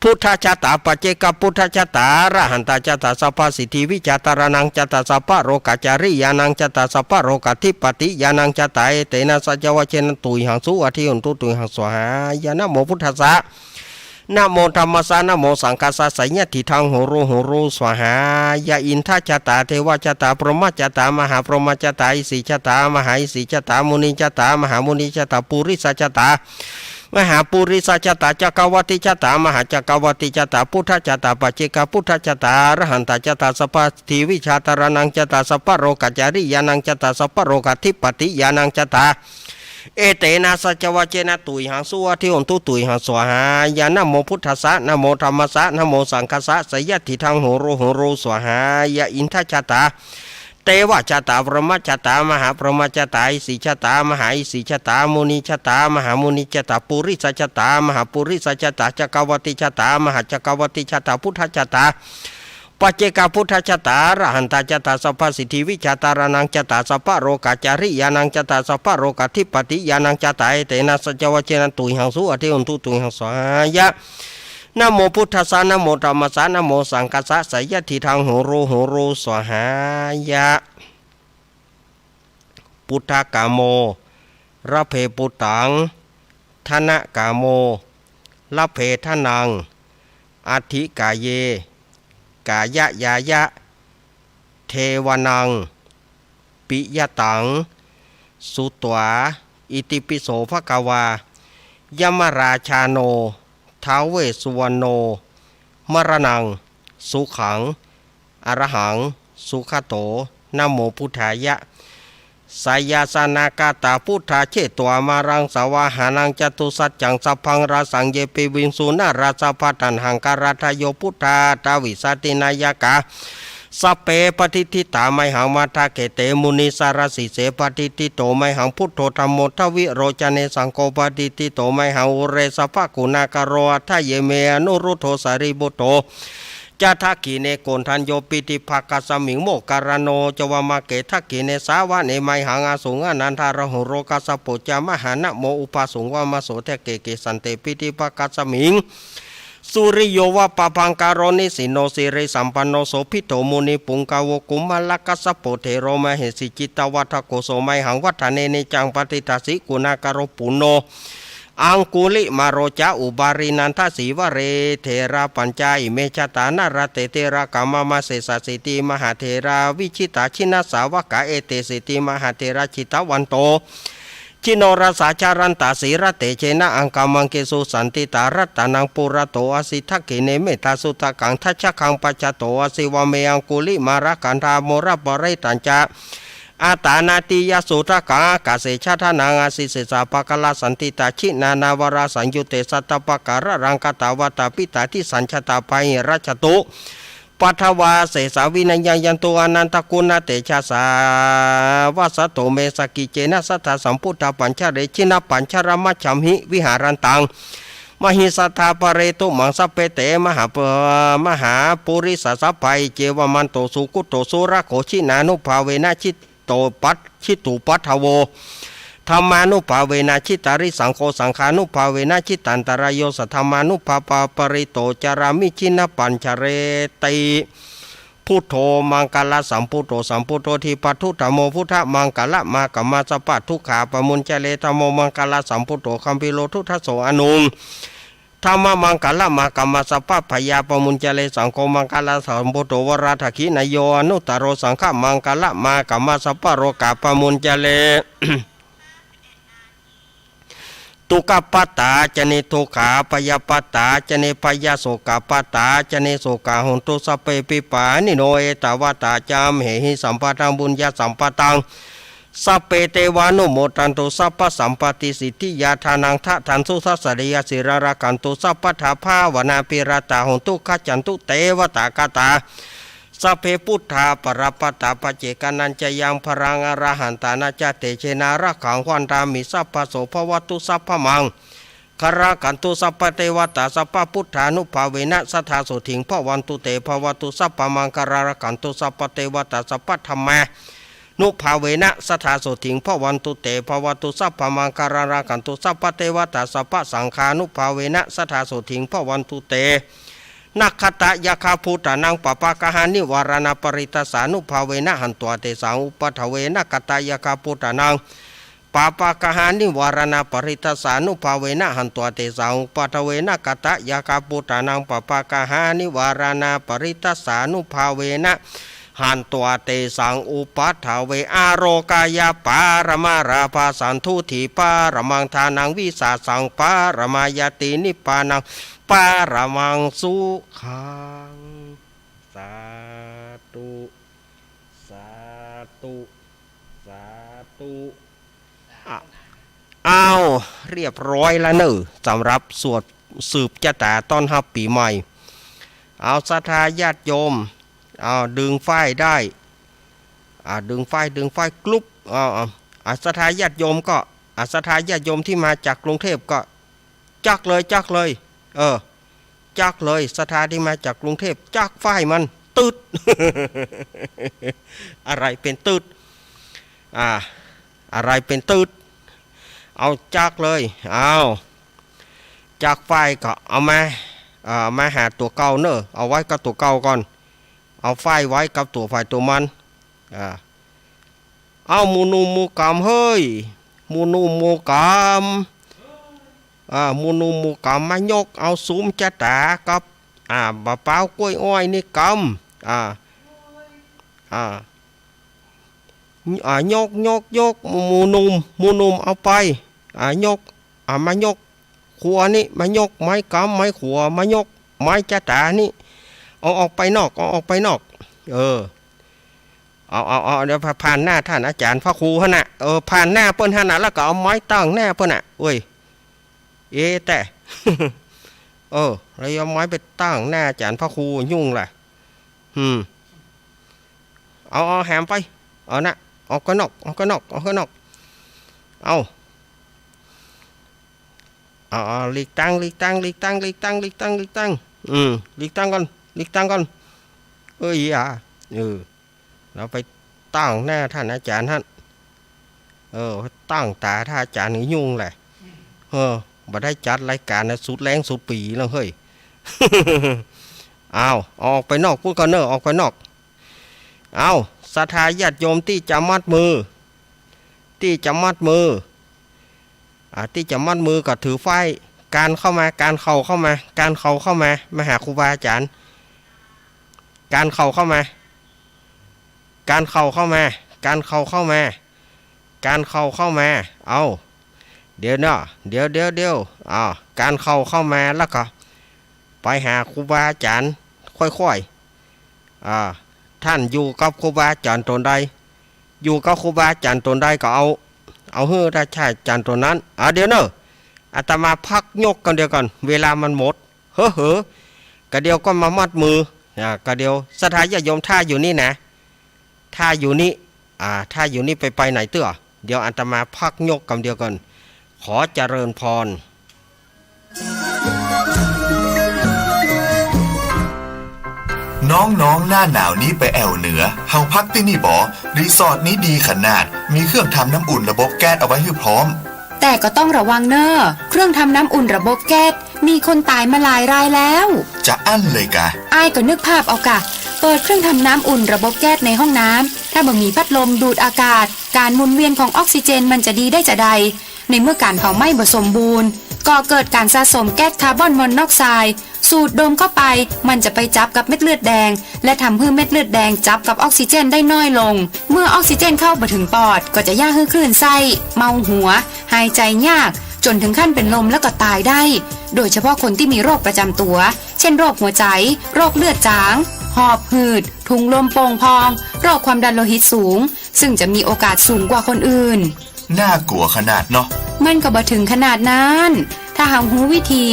พุทธชาตาปัจเจกพุทธชาตาระหันตชาตาสัพพสิทธิวิจาตารนังชาตาสัพพโรกจาริยานังชาตาสัพพโรกทิปติยานังชาตาเตนะสัจวะเชนตุยหังสุอธิอุนตุตุยหังสวหายานะโมพุทธัสสะนะโมธรรมสานะโมสังฆัสสะสัญญทิทังโหรูสวหายาอินทชาตาเทวชาตาพรหมชาตามหาพรหมชาตาอิสีชาตามหาอิสีชาตามุนีชาตามหามุนีชาตาปุริสชาตามหาปุริสชาตาจักรวติชาตามหาจักรวติชาตาพุทธชาตาปัจเจกพุทธชาตาอรหันตชาตาสัพพทิวิชาตารนังชาตาสัพพโรกจาริยานังชาตาสัพพโรกทิปติยานังชาตา เอเตนะสัจวะเจนะตุยหังสุวะทิหนตุตุยหังสวหายานะโมพุทธัสสะนะโมธรรมัสสะนะโมสังคัสสะสยติทังโหโรโหโรสวหายะอินทชตาเตวะชตาพรหมชตามหาพรหมชตาอิสิชตามหาอิสิชตามุนีชตามหามุนีชตาปุริสัชตามหาปุริสัชตาจักรวัติชตามหาจักรวัติชตาพุทธชตาปัจเจกพุทธชตาระหันตาจตาสัพพสิทธิวิชาตารานังจตาสัพพโรกาจาริยานังจตาสัพพโรกาทิปติยานังจตาเตนะสัจวะเจนะตุยหังสุอธิอุนตุตุยหังสายะนะโมพุทธัสสะนะโมธรรมัสสะนะโมสังคัสสะสยติทังโหโรโหโรสวหายะพุทธกาโมระเพปุตังธนะกาโมระเพทนังอธิกาเยกายะยายะเทวนังปิยตังสุตวาอิติปิโสภควายมราชาโนท้าวเวสสุวรรณโนมรณังสุขังอรหังสุขโตนะโมพุทธายะสายาสนากาตาพุทธาเชตัวมารังสาวาหานังจตุสัจจังสัพพังราสังเยปิวิงสุนาราสพัตันหังการาทโยพุทธาตาวิสตินายกาสัพเปปฏิทิตาไมหังมาทาเกเตมุนิสารสิเสปฏิทิโตไมหังพุทโธธรรมโมทวิโรจเนสังโฆปฏิทิโตไมหังอุเรสภกุณากโรอัทเยเมอนุรุโธสาริบุโตจะทักขีเนโกนทันโยปิติภากัสมิงโมการโนจวามาเกทักขีเนสาวะเนไมหังอาสุงอนันทารหุโรกัสปุจจามหานะโมอุปาสุงวามาโสเทเกเกสันเตปิติภากัสมิงสุริโยวะปะพังการนิสิโนสิริสัมปันโนโสภิโตมุนิปุงกาวกุมลกัสสปุเทโรมเหสิจิตวัฏโกโสไมหังวัฏเนเนจังปฏิทัสสิกุณากโรปุโนอังกุลิมาโรจาอุบารินันทสีวเรเทระปัญจายเมชตานารเตเทระกามามาเสสสิติมหาเทราวิชิตาชินาสาวกะเอเตสิติมหาเทระชิตวันโตชิโนราสาจารันตาสีระเตเชนะอังกามังเกสุสันติตารัตนังปุระโตอสิทักเกเนเมตาสุตกังทัชคังปัจจโตอสิวเมอังกุลิมาระกันธาโมระปะเรตัญจาอาตานาติยสุตกากาเสชาทนางอาสิเสสาปะกลาสันติตาชินานาวราสัญยุเตสัตตปะการะรังกตาวตาปิตาที่สัญชตาภัยราชตุปัทวาเสสาวินัยยันตุอนันตกุณเตชะสาวาสโตเมสกิเจนะสัทธสัมพุทธปัญชเรชินะปัญชรมัจฉัมหิวิหารันตังมหิสัทธาปเรตุมังสเปเตมหาปุริสสัพพัยเจวมันโตสุกุโตสุระโขชินานุภาเวนะชิโตปัตชิตุปัทโวธรรมานุภาเวนะชิตาริสังโฆสังขานุภาเวนะชิตันตรายโยสัทธามานุภาปาปริโตจารามิชินะปัญชเรติพุทโธมังกลสัมพุทโธสัมพุทโธทิปัทุธรรมโมพุทธมังกละมากัมมาสปะทุกขาปมุญเจเลธรรมโมมังกลสัมพุทโธคัมปิโลทุทโสอนุมธรรมมังกละมากัมมาสปะพยาปมุญเจเลสังโฆมังกลสัมพุทโธวราทกินโยอนุตตโรสังฆมังกละมากัมมาสปะโรกาปมุญเจเลตุกปตาจเนทุขาปยปตาจเนปยโสกปตาจเนโสกาหุนตุสเปปิปานิโนเอตาวตาจามเหหิสัมปตังบุญญาสัมปตังสัพเปเตวานุโมตันตุสัพพสัมปติสิทธิยาทานังทะทันสุสัสริยสิรารักันตุสัพพทาภาวนาปิรตาหุนตุขจันตุเตวตากตาสัพเพพุทธาปรปตาปเจกานันจะยังพรังอรหันตานาจเตเชนาระขังวันตามิสัพพโสภวตุสัพพมังคารากันตุสัพพเทวตาสัพพพุทธานุภาเวนะสัทธาสุถิงภวันตุเตภวตุสัพพมังคารากันตุสัพพเทวตาสัพพธรรมะนุภาเวนะสัทธาสุถิงภวันตุเตภวตุสัพพมังคารากันตุสัพพเทวตาสัพพสังฆานุภาเวนะสัทธาสุถิงภวันตุเตนักขตะยาคาภูตานังปปะกะหานิวารณปริตสานุภาเวนะหันตัวเตสังอุปทเวนะกตะยาคาภูตานังปปะกะหานิวารณปริตสานุภาเวนะหันตัวเตสังอุปทเวนะกตะยาคาภูตานังปปะกะหานิวารณปริตสานุภาเวนะหันตัวเตสังอุปัฏฐเวอาโรกายาปารมาราภาสันทุถีปารมังทานังวิสาสังปารมายตินิปานังปารมังสุขังสาธุสาธุสาธุ อ้าวเรียบร้อยแล้วเนอะสำหรับสวดสืบชะตาต้อนรับปีใหม่เอาศรัทธาญาติโยมเอาดึงไฟได้ดึงไฟกลุ๊บศรัทธาญาติโยมก็ศรัทธาญาติโยมที่มาจากกรุงเทพก็จักเลยจักเลยศรัทธาที่มาจากกรุงเทพจักไฟมันตืด อะไรเป็นตืดอะไรเป็นตืดเอาจักเลยเอาจักไฟก็เอามาหาตัวเก่าเนอะเอาไว้กับตัวเก่าก่อนเอาไฟไว้กับตัวไฟตัวมันเอามูนูมูกามเฮ้ยมูนูมูกามมูนูมูกามมายกเอาซุ้มจะตากับบะเป้ากล้วยอ้อยนี่กำยกมูนุ่มเอาไปยกมายกขัวนี่มายกไม้กำไม้ขัวมายกไม้จะตานี่เอาออกไปนอกเอาเดี๋ยวผ่านหน้าท่านอาจารย์พระครูฮะน่ะผ่านหน้าเปิ้นฮะน่ะแล้วก็เอาไม้ตั้งหน้าเปิ้นน่ะเอ้ยแต่เราเอาไม้ไปตั้งหน้าอาจารย์พระครูยุ่งแหละเอาแหมไปนะออกก็นอกเอาลีกตั้งก่อนลีกตั้งก่อนเราไปตั้งหน้าท่านอาจารย์ท่านตั้งตาท่านอาจารย์นี่ยุ่งแหละบ่ได้จัดรายการนะสุดแรงสุดปีแล้วเฮ้ย เอาออกไปนอกพูดกันเนอะออกไปนอกเอาศรัทธาญาติโยมที่จะมัดมือที่จะมัดมือก็ถือไฟการเข้ามามาหาครูบาอาจารย์การเข้าเข้ามาเอาเดี๋ยวเนาะเดี๋ยวการเข้ามาแล้วก็ไปหาครูบาอาจารย์ค่อยท่านอยู่กับครูบาอาจารย์ตนใดก็เอาเฮือถ้าใช่อาจารย์ตนนั้นเดี๋ยวเนาะอาตมาพักยกกันเดียวก่อนเวลามันหมดกะเดียวก็มามัดมือกะเดียวศรัทธาญาติโยมท่าอยู่นี่นะท่าอยู่นี่ไปไหนเตื้อเดี๋ยวอาตมาพักยกกันเดียวก่อนขอเจริญพรน้องๆหน้าหนาวนี้ไปแอวเหนือเฮาพักที่นี่บ่รีสอร์ทนี้ดีขนาดมีเครื่องทำน้ำอุ่นระบบแก๊สเอาไว้ให้พร้อมแต่ก็ต้องระวังเนอะเครื่องทำน้ำอุ่นระบบแก๊สมีคนตายมาหลายรายแล้วจะอั้นเลยกะอ้ายก็นึกภาพเอากะเปิดเครื่องทำน้ำอุ่นระบบแก๊สในห้องน้ำถ้าบ่มีพัดลมดูดอากาศการหมุนเวียนของออกซิเจนมันจะดีได้จะใดในเมื่อการเผาไหม้บ่สมบูรณ์ก่อเกิดการสะสมแก๊สคาร์บอนมอนอกไซด์สูดดมเข้าไปมันจะไปจับกับเม็ดเลือดแดงและทำให้เม็ดเลือดแดงจับกับออกซิเจนได้น้อยลงเมื่อออกซิเจนเข้าไปถึงปอดก็จะย่าให้คลื่นไส้เมาหัวหายใจยากจนถึงขั้นเป็นลมแล้วก็ตายได้โดยเฉพาะคนที่มีโรคประจำตัวเช่นโรคหัวใจโรคเลือดจางหอบหืดถุงลมโป่งพองโรคความดันโลหิตสูงซึ่งจะมีโอกาสสูงกว่าคนอื่นน่ากลัวขนาดเนาะมันก็บ่ถึงขนาดนั้นถ้าหารู้วิธี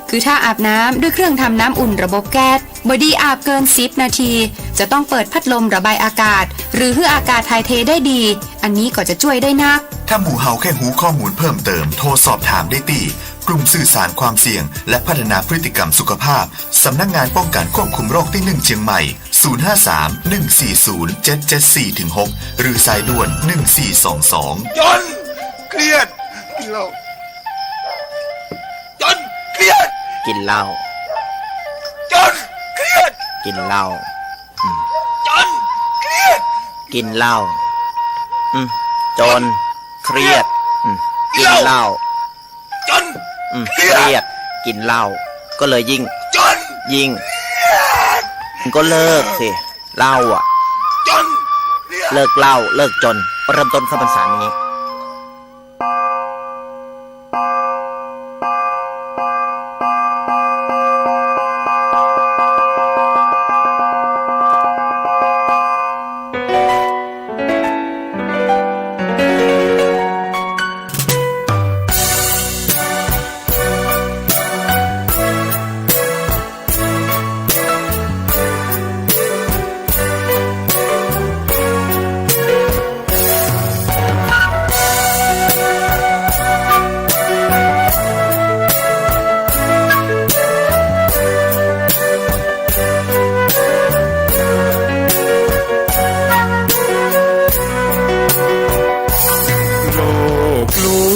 คือถ้าอาบน้ำด้วยเครื่องทำน้ำอุ่นระบบแก๊สบอดี้อาบเกิน10 นาทีจะต้องเปิดพัดลมระบายอากาศหรือให้อากาศถ่ายเทได้ดีอันนี้ก็จะช่วยได้นักถ้าหมู่เฮาแค่หูข้อมูลเพิ่มเติมโทรสอบถามได้ที่กลุ่มสื่อสารความเสี่ยงและพัฒนาพฤติกรรมสุขภาพสำนักงานป้องกันควบคุมโรคที่1เชียงใหม่053-140-774-6หรือสายด่วน1422จนเครียดกินเหล้าจนเครียดกินเหล้าจนเครียดกินเหล้าจนเครียดกินเหล้าจนเครียดกินเหล้าจนเครียดกินเหล้าก็เลยยิ่งก็เลิกสิเหล้าจนเลิกเหล้าเลิกจนเริ่มต้นเข้าพรรษานี้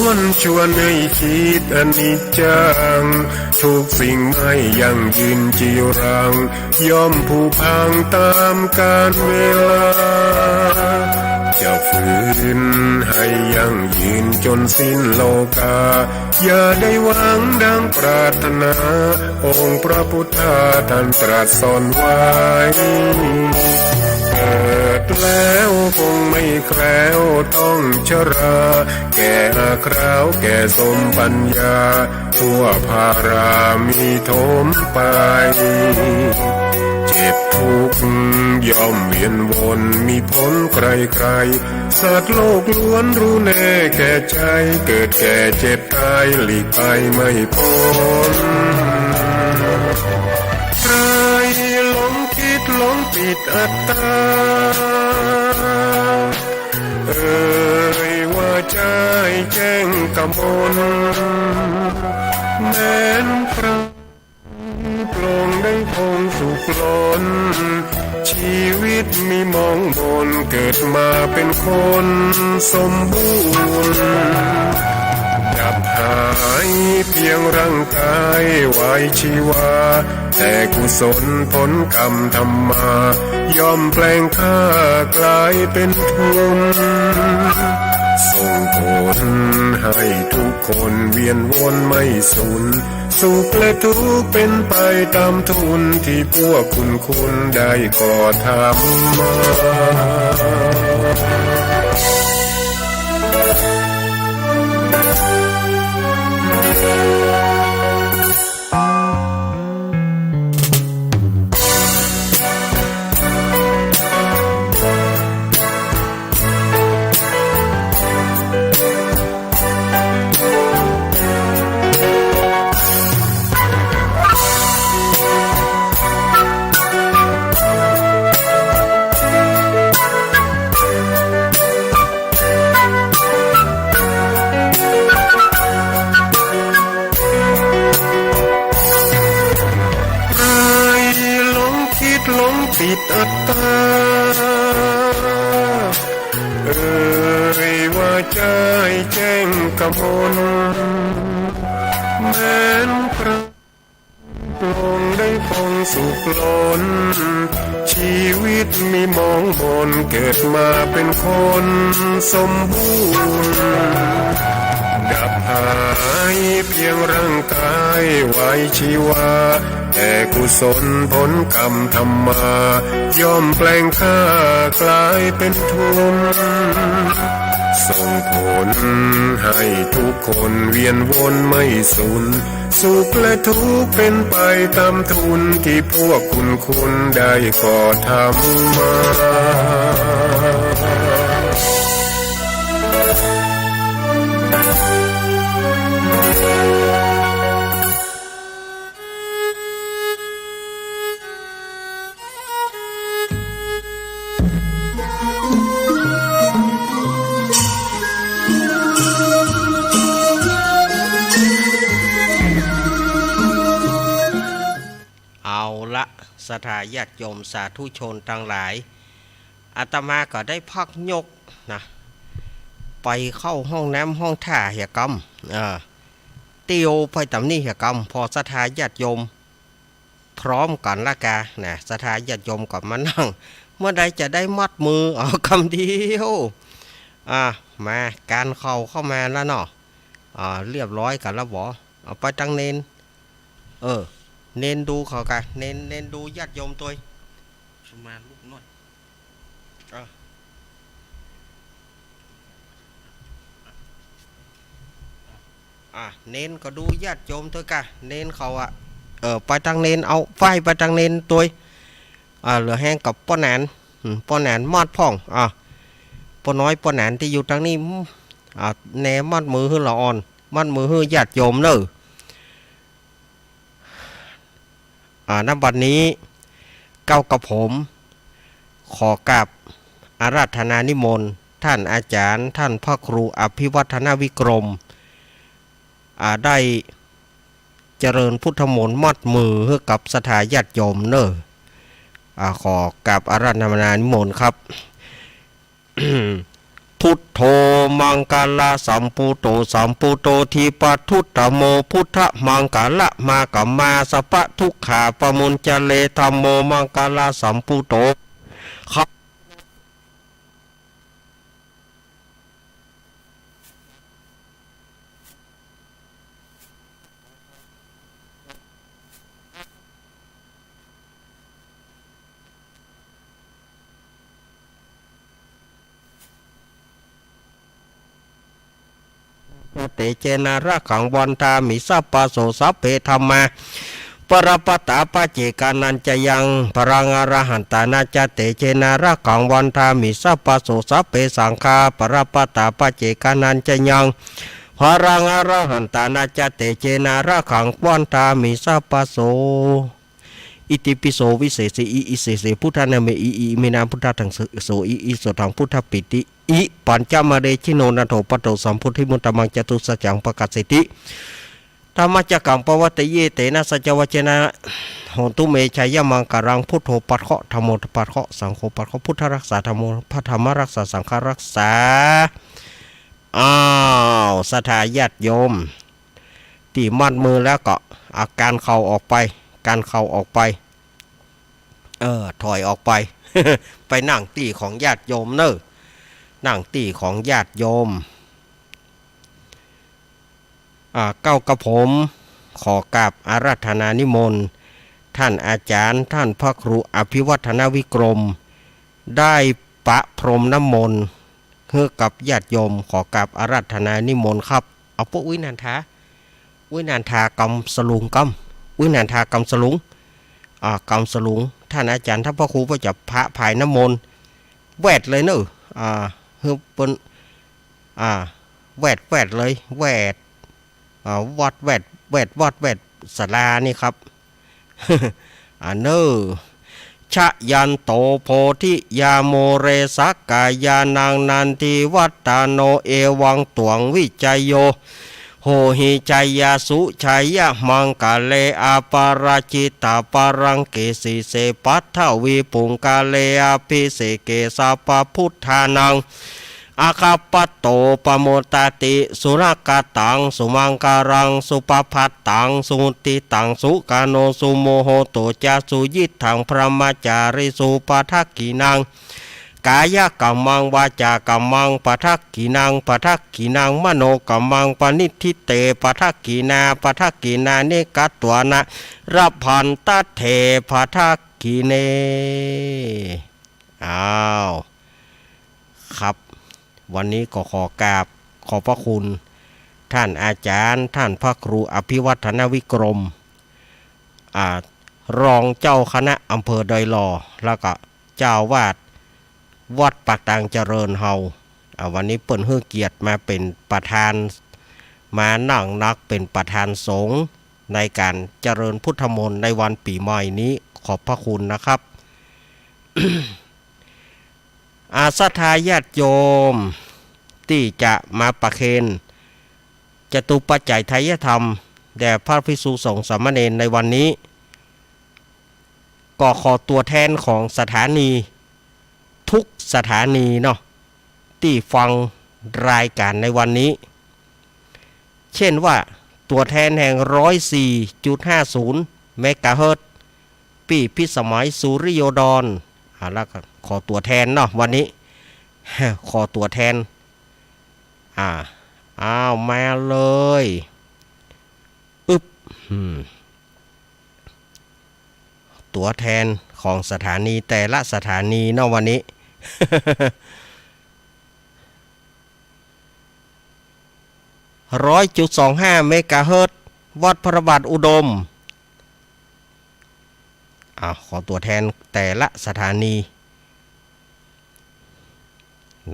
วนชวนให้คิดอนิจจังทุกสิ่งไม่ยั่งยืนจีรังย่อมผุพังตามกาลเวลาจะฝืนให้ยั่งยืนจนสิ้นโลกาอย่าได้หวังดังปรารถนาองค์พระพุทธาท่านตรัสสอนไว้เกิดแล้วคงไม่แคล้วต้องชราแก่อาคราวแก่สมปัญญาทั่วภารามีโถมไปเจ็บทุกข์ย่อมเวียนวนมีพ้นใครๆสัตว์โลกล้วนรู้แน่แก่ใจเกิดแก่เจ็บตายหลีกไปไม่พ้นใครหลงคิดหลงปิดอัตตาว่าใจแจ้งกำมลแม้นพระปลงได้คงสุขล้นชีวิตมีมองมนเกิดมาเป็นคนสมบูรณ์ดับหายเพียงร่างกายไว้ชีวาแต่กุศลผลกรรมธรรมาย่อมแปลงค่ากลายเป็นทุนส่งผลให้ทุกคนเวียนวนไม่สูญสุขและทุกข์เป็นไปตามทุนที่พวกคุณได้ก่อทำมาปิดอัตตาว่าใจแจ้งกำมลแม้นพระปลงได้คงสุขล้นชีวิตมีมองมนเกิดมาเป็นคนสมบูรณ์ดับหายเพียงร่างกายไว้ชีวาแต่กุศลผลกรรมธรรมาย่อมแปลงค่ากลายเป็นทุนส่งผลให้ทุกคนเวียนวนไม่สูญสุขและทุกข์เป็นไปตามทุนที่พวกคุณได้ก่อทำมาศรัทธาญาติโยมสาธุชนทั้งหลายอาตมาก็ได้พักยกนะไปเข้าห้องน้ำห้องท่าเหียกรรมเตียวไปตำนี่เหียกรรมพอศรัทธาญาติโยมพร้อมกันละกานะศรัทธาญาติโยมก็มานั่งเมื่อใดจะได้มัดมือเอาคำเดียวมาการเข้ามาแล้วเนาะเรียบร้อยกันแล้วบ่เอาไปตั้งเนนเน้นดูเขากันเน้นดูญาติโยมตัวสมาลูกน้อยเน้นก็ดูญาติโยมตัวกันเน้นเขาไปทางเน้นเอาไฟไปทางเน้นตัวเหลือแห้งกับป้อแหนมอดพ่องป้อน้อยป้อแหนที่อยู่ทางนี้แหนมอดมือหื้อละอ่อนมอดมือหื้อญาติโยมเนอะณ บัดนี้เก้ากับผมขอกราบอาราธนานิมนต์ท่านอาจารย์ท่านพระครูอภิวัฒนวิกรมได้เจริญพุทธมนต์มัดมือให้กับศรัทธาญาติโยมเนอะขอกราบอาราธนานิมนต์ครับ พุทโธมังกาลาสัมปุโตสัมปุโตทีปัทุตตโมพุทธมังกาละมากัมมาสปะทุกขาปมุญจเลธัมโมมังกาลาสัมปุโตเตเจนาระขังวันทามิสัพปะโสสัพเพธรรมาปรปตาปเจกานันจะยังพรังอรหันตานาจเตเจนาระขังวันทามิสัพปะโสสัพเพสังฆาปรปตาปเจกานันจะยังพรังอรหันตานาจเตเจนาระขังวันทามิสัพปะโสอิติปิโสวิเศษอิเศษพุทธนาเมอิเมนาพุทธทังโสอิโสทังพุทธปิติอิปัญจมาเดชิโนนาโถปโตสัมพุทธิมุตตมังจตุสัจจังปกัสสิติธรรมจักกังปวัตเยเตนะสัจวจนะโหตุเมชัยมังการังพุทโธปัสเคาะธรรมโมปัสเคาะสังโฆปัสเคาะพุทธรักษาธรรมโมพระธรรมรักษาสังฆรักษาสถาญาติโยมที่มัดมือแล้วก็อาการเข่าออกไปการเข่าออกไปถอยออกไป ไปนั่งตีของญาติโยมเนอะนั่งตีของญาติโยมเก้ากระผมขอกราบอาราธนานิมนต์ท่านอาจารย์ท่านพระครูอภิวัฒนวิกรมได้ประพรมน้ำมนต์เพื่อกับญาติโยมขอกราบอาราธนานิมนต์ครับเอาพวกวินันทากรรมสลุงกรรมวินันทากรรมสลุงกรรมสลุงท่านอาจารย์ท่านพระครูก็จะพระภายน้ำมนต์แวดเลยเนอะเฮือเปิ้นแวดเลยแวดวัดแวดศาลานี่ครับ เนอชะยันโตโพธิยาโมเรสักกายานังนันทิวัตตาโนเอวังตวงวิจัยโยโหหิชัยยาสุชัยยะมังกาเลอาปาราจิตาปารังเกสีเสปัทถวีปุงกาเลอาภิเสเกสาปพุทธานังอาคาปโตปโมตติสุรกาตังสุมังการังสุปภัตตังสุมุติตังสุกาโนสุโมโหโตจาสุยิทังพระมจาริสุปทักขีนังกายกัมมังวาจากัมมังปทักขีนังมโนกัมมังปนิทิเตปทักขีนาเนกัตวนะรัพพันตเถปทักขีเนครับวันนี้ก็ขอกราบขอบพระคุณท่านอาจารย์ท่านพระครูอภิวัฒนวิกรมรองเจ้าคณะอำเภอดอยหล่อแล้วก็เจ้าวาดวัดปากตังเจริญเฮาวันนี้เปิ่นให้เกียรติมาเป็นประธานมานั่งนักเป็นประธานสงฆ์ในการเจริญพุทธมนต์ในวันปีใหม่นี้ขอบพระคุณนะครับ ศรัทธาญาติโยมที่จะมาประเคนจตุปัจจัยไทยธรรมแด่พระภิกษุสงฆ์สามเณรในวันนี้ก็ขอตัวแทนของสถานีทุกสถานีเนาะที่ฟังรายการในวันนี้เช่นว่าตัวแทนแห่ง 104.50 เมกะเฮิรตซ์ปีพิสมัยสุริโยดรแล้วก็ขอตัวแทนเนาะวันนี้ ขอตัวแทนมาเลยตัวแทนของสถานีแต่ละสถานีเนาะวันนี้ 100.25 เมกะเฮิรตซ์วัดพระบาทอุดมขอตัวแทนแต่ละสถานี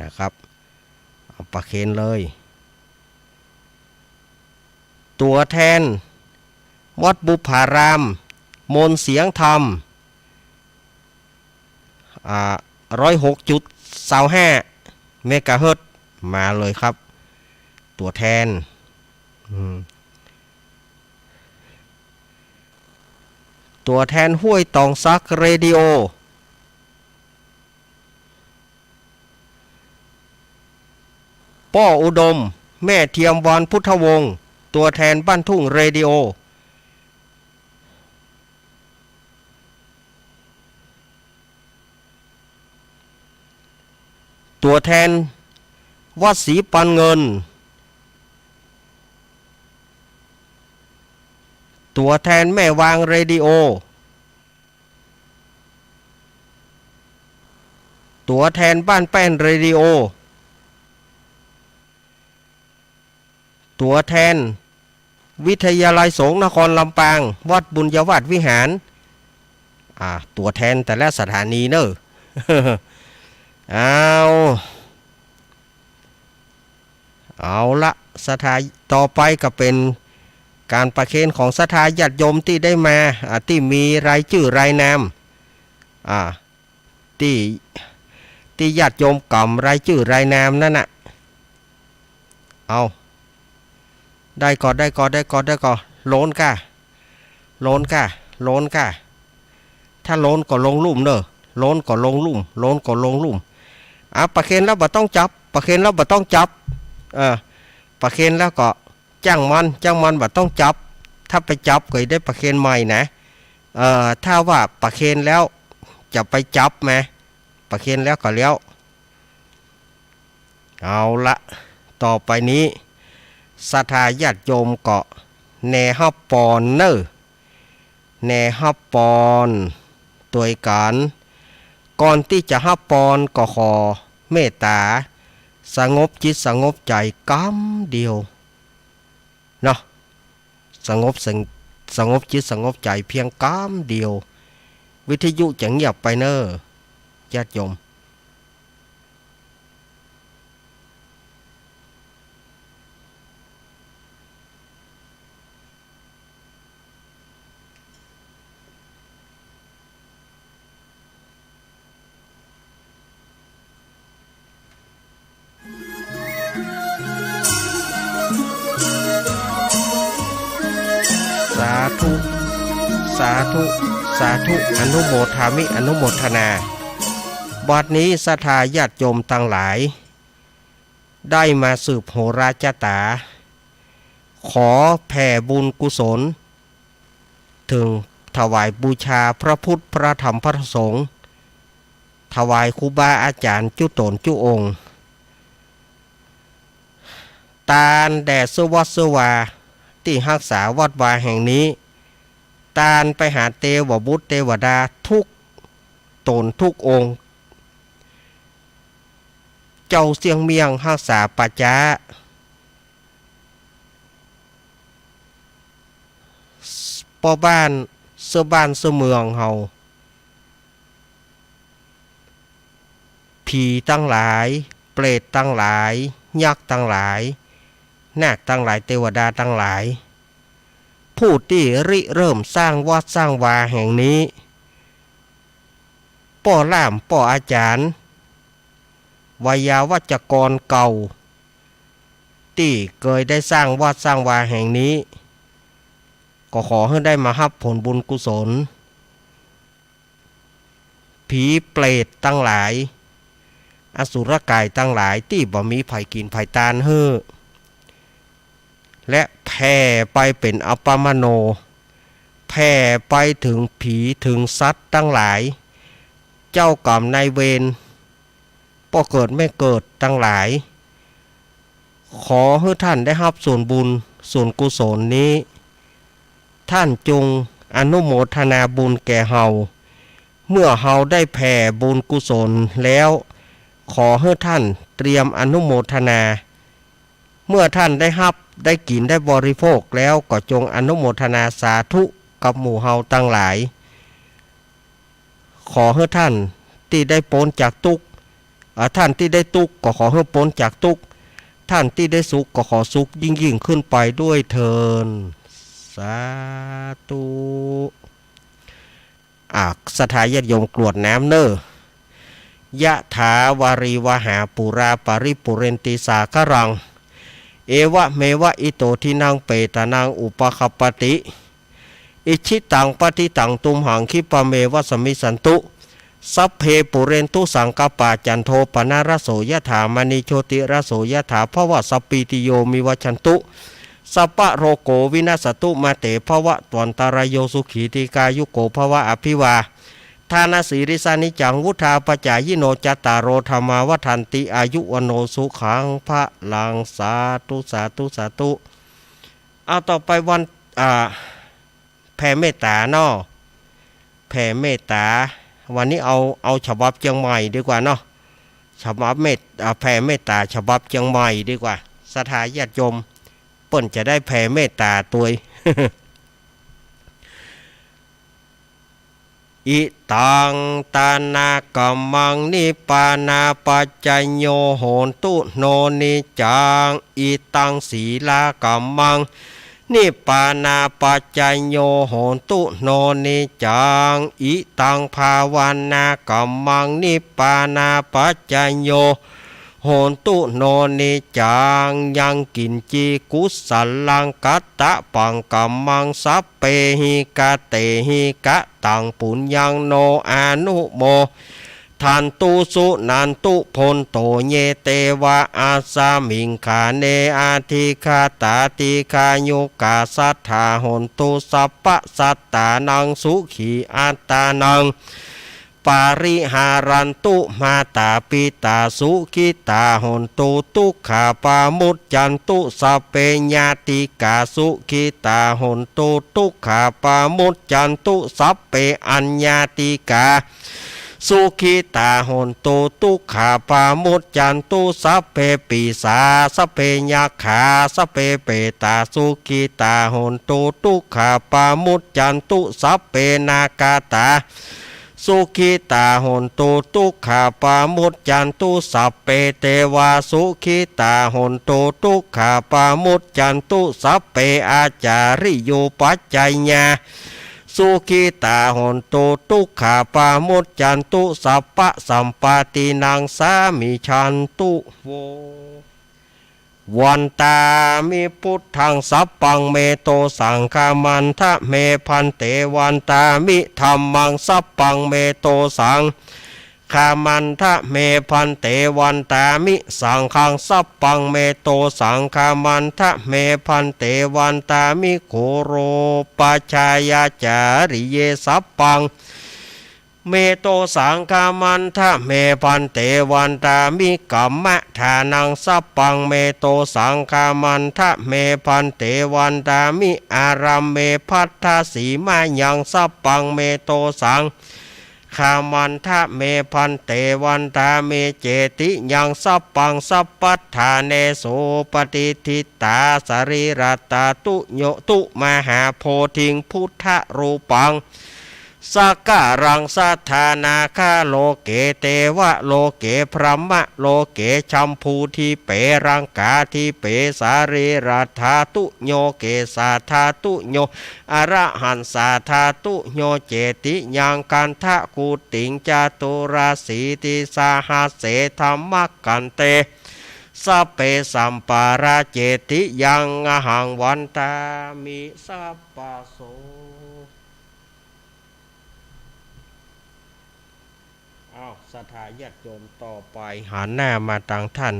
นะครับเอาประเคนเลยตัวแทนวัดบุพารามมนเสียงธรรม106.25 เมกะเฮิรตซ์มาเลยครับตัวแทนตัวแทนห้วยตองซักเรดิโอ ป้ออุดมแม่เทียมวอนพุทธวงศ์ตัวแทนบ้านทุ่งเรดิโอตัวแทนวัดศรีปันเงินตัวแทนแม่วางเรดิโอตัวแทนบ้านแป้นเรดิโอตัวแทนวิทยาลัยสงฆ์นครลำปางวัดบุญยวาสวิหารตัวแทนแต่ละสถานีเนอะ เอาละสถาต่อไปก็เป็นการประเคนของสถาญาติโยมที่ได้มาที่มีรายชื่อรายนามที่ญาติโยมกล่อมรายชื่อรายนามนั่นน่ะเอาได้ก่อนโลนก่ะถ้าโลนก็ลงลุ่มเนอะโลนก็ลงลุ่มประเคนแล้วบ่ต้องจับประเคนแล้วบ่ก็จ้างมันบ่ต้องจับถ้าไปจับก็ได้ประเคนใหม่นะถ้าว่าประเคนแล้วจะไปจับไหมประเคนแล้วก็แล้วเอาละต่อไปนี้ศรัทธาญาติโยมก็แน่ฮับปอนเนอแน่ฮับปอนตัวการก่อนที่จะฮับปอนก็ขอเมตตาสงบจิตสงบใจกำเดียวเนาะสงบจิตสงบใจเพียงกำเดียววิทยุจะเงียบไปเนอญาติโยมสาธุอนุโมทามิอนุโมทนาบัดนี้ศรัทธาญาติโยมทั้งหลายได้มาสืบโหราจตาขอแผ่บุญกุศลถึงถวายบูชาพระพุทธพระธรรมพระสงฆ์ถวายครูบาอาจารย์จุตนจุองค์ตาลแด่สวัสสวาที่รักษาวัดวาแห่งนี้ตาลไปหาเทวบุตรเทวดาทุกตนทุกองค์เจ้าเสียงเมียงรักษาปัจจาป้อบ้านเสื้อบ้านเสื้อเมืองเฮาผีตั้งหลายเปรตตั้งหลายยักษ์ตั้งหลายนาคตั้งหลายเทวดาตั้งหลายผู้ที่ริเริ่มสร้างวัดสร้างวาแห่งนี้ป้อล่ามป้ออาจารย์วายาวัจกรเก่าที่เคยได้สร้างวัดสร้างวาแห่งนี้ก็ขอให้ได้มารับผลบุญกุศลผีเปรตตั้งหลายอสุรกายตั้งหลายที่บ่มีไผกินไผตานเฮ้อและแผ่ไปเป็นอัปปมโนแผ่ไปถึงผีถึงสัตว์ตั้งหลายเจ้ากรรมนายเวรป้อเกิดไม่เกิดตั้งหลายขอให้ท่านได้รับส่วนบุญส่วนกุศลนี้ท่านจงอนุโมทนาบุญแก่เฮาเมื่อเฮาได้แผ่บุญกุศลแล้วขอให้ท่านเตรียมอนุโมทนาเมื่อท่านได้รับได้กินได้บริโภคแล้วก็จงอนุโมทนาสาธุกับหมู่เฮาตั้งหลายขอให้ท่านที่ได้พ้นจากทุกข์ท่านที่ได้ทุกข์ก็ขอให้พ้นจากทุกข์ท่านที่ได้สุขก็ขอสุขยิ่งขึ้นไปด้วยเถิดสาธุศรัทธาญาติโยมกรวดน้ำเนอยะถาวาริวหาปุราปริปุเรนติสาครังเอวะเมวะอิโตทินังเปตานังอุปคปติอิชิตังปฏิตังตุมหังคิปะเมวะสมิสันตุ สัพเพปุเรนตุสังกปาจันโทปนารโสยถามณีโชติรโสยถาภวะสปปีติโยมิวัชันตุสัพพะโรโกวินาสตุมาเตภวะตวันตารโยสุขีติกายุโกภวะอภิวาทานาสีริสานิจังวุธาปจายิโนจตารโรธรรมาวัฏันติอายุวโนสุขังพระลังสาธุสาธุสาธุเอาต่อไปวันแผ่เมตตาเนาะแผ่เมตตาวันนี้เอาฉบับเชียงใหม่ดีกว่าเนาะฉบับแผ่เมตตาฉบับเชียงใหม่ดีกว่าสถาญาติโยมเปิ้นจะได้แผ่เมตตาตัว อิตังตานากัมมังนิปานาปัจจโยโหนตุโนนิจังอิตังศีลากัมมังนิปานาปัจจโยโหนตุโนนิจังอิตังภาวนากัมมังนิปานาปัจจโยโหนตุโนนิจังยังกินจีกุสัลลังกัตตะปังกัมมังสัพเปหิกะเตหิกะตังปุญญังโนอานุโมทันตุสุนันตุพลโตเยเตวะอาสามิงคาเนอาทิคาตาติคายุกาสัทธาหนตุสัพพะสัตตานังสุขีอัตตานังปาริหารันตุมาตาปิตาสุขิตาหนตุทุกขาปามุจจันตุสัพเพญาติกาสุขิตาหนตุทุกขาปามุจจันตุสัพเพอัญญาติกาสุขิตาหนตุทุกขาปามุจจันตุสัพเพปีสาสัพเพยัคขาสัพเพเปตาสุขิตาหนตุทุกขาปามุจจันตุสัพเพนากาตาสุขิตาหนตุทุกขาปามุจจันตุสัพเพเทวาสุขิตาหนตุทุกขาปามุจจันตุสัพเพอาจาริโยปัจจัยญาสุขิตาหนตุทุกขาปามุจจันตุสัพพะสัมปาตินังสามิชันตุโววันตามิพุทธังสัพพังเมโตสังฆามันทะเมพันเตวันตามิธัมมังสัพพังเมโตสังฆามันทะเมพันเตวันตามิสังฆังสัพพังเมโตสังฆามันทะเมพันเตวันตามิโคโรปัชายาจาริเยสัพพังเมโตสังฆามันทะเมพันเตวันตามิกัมมะทานังสัพพังเมโตสังฆามันทะเมพันเตวันตามิอารัมเมพัทธสีมายังสัพพังเมโตสังฆามันทะเมพันเตวันตาเมเจติยังสัพพังสัพพัทธาเนโสปฏิทิตาสรีรัตตาตุโยตุมหาโพธิงพุทธรูปังสักการังสัทธานาคาโลเกเตวะโลเกพรหมะโลเกชัมพูทิเปรังกาทิเปสารีรัธาตุโยเกสาธาตุโยอระหันสาธาตุโยเจติยังกันทะกุติงจตุราสีติสาหาเสธรรมกันเตสัพเพสัมปาราเจติยังอหังวันตามิสัพพโสศรัทธาญาติโยมต่อไปหันหน้ามาทางท่าน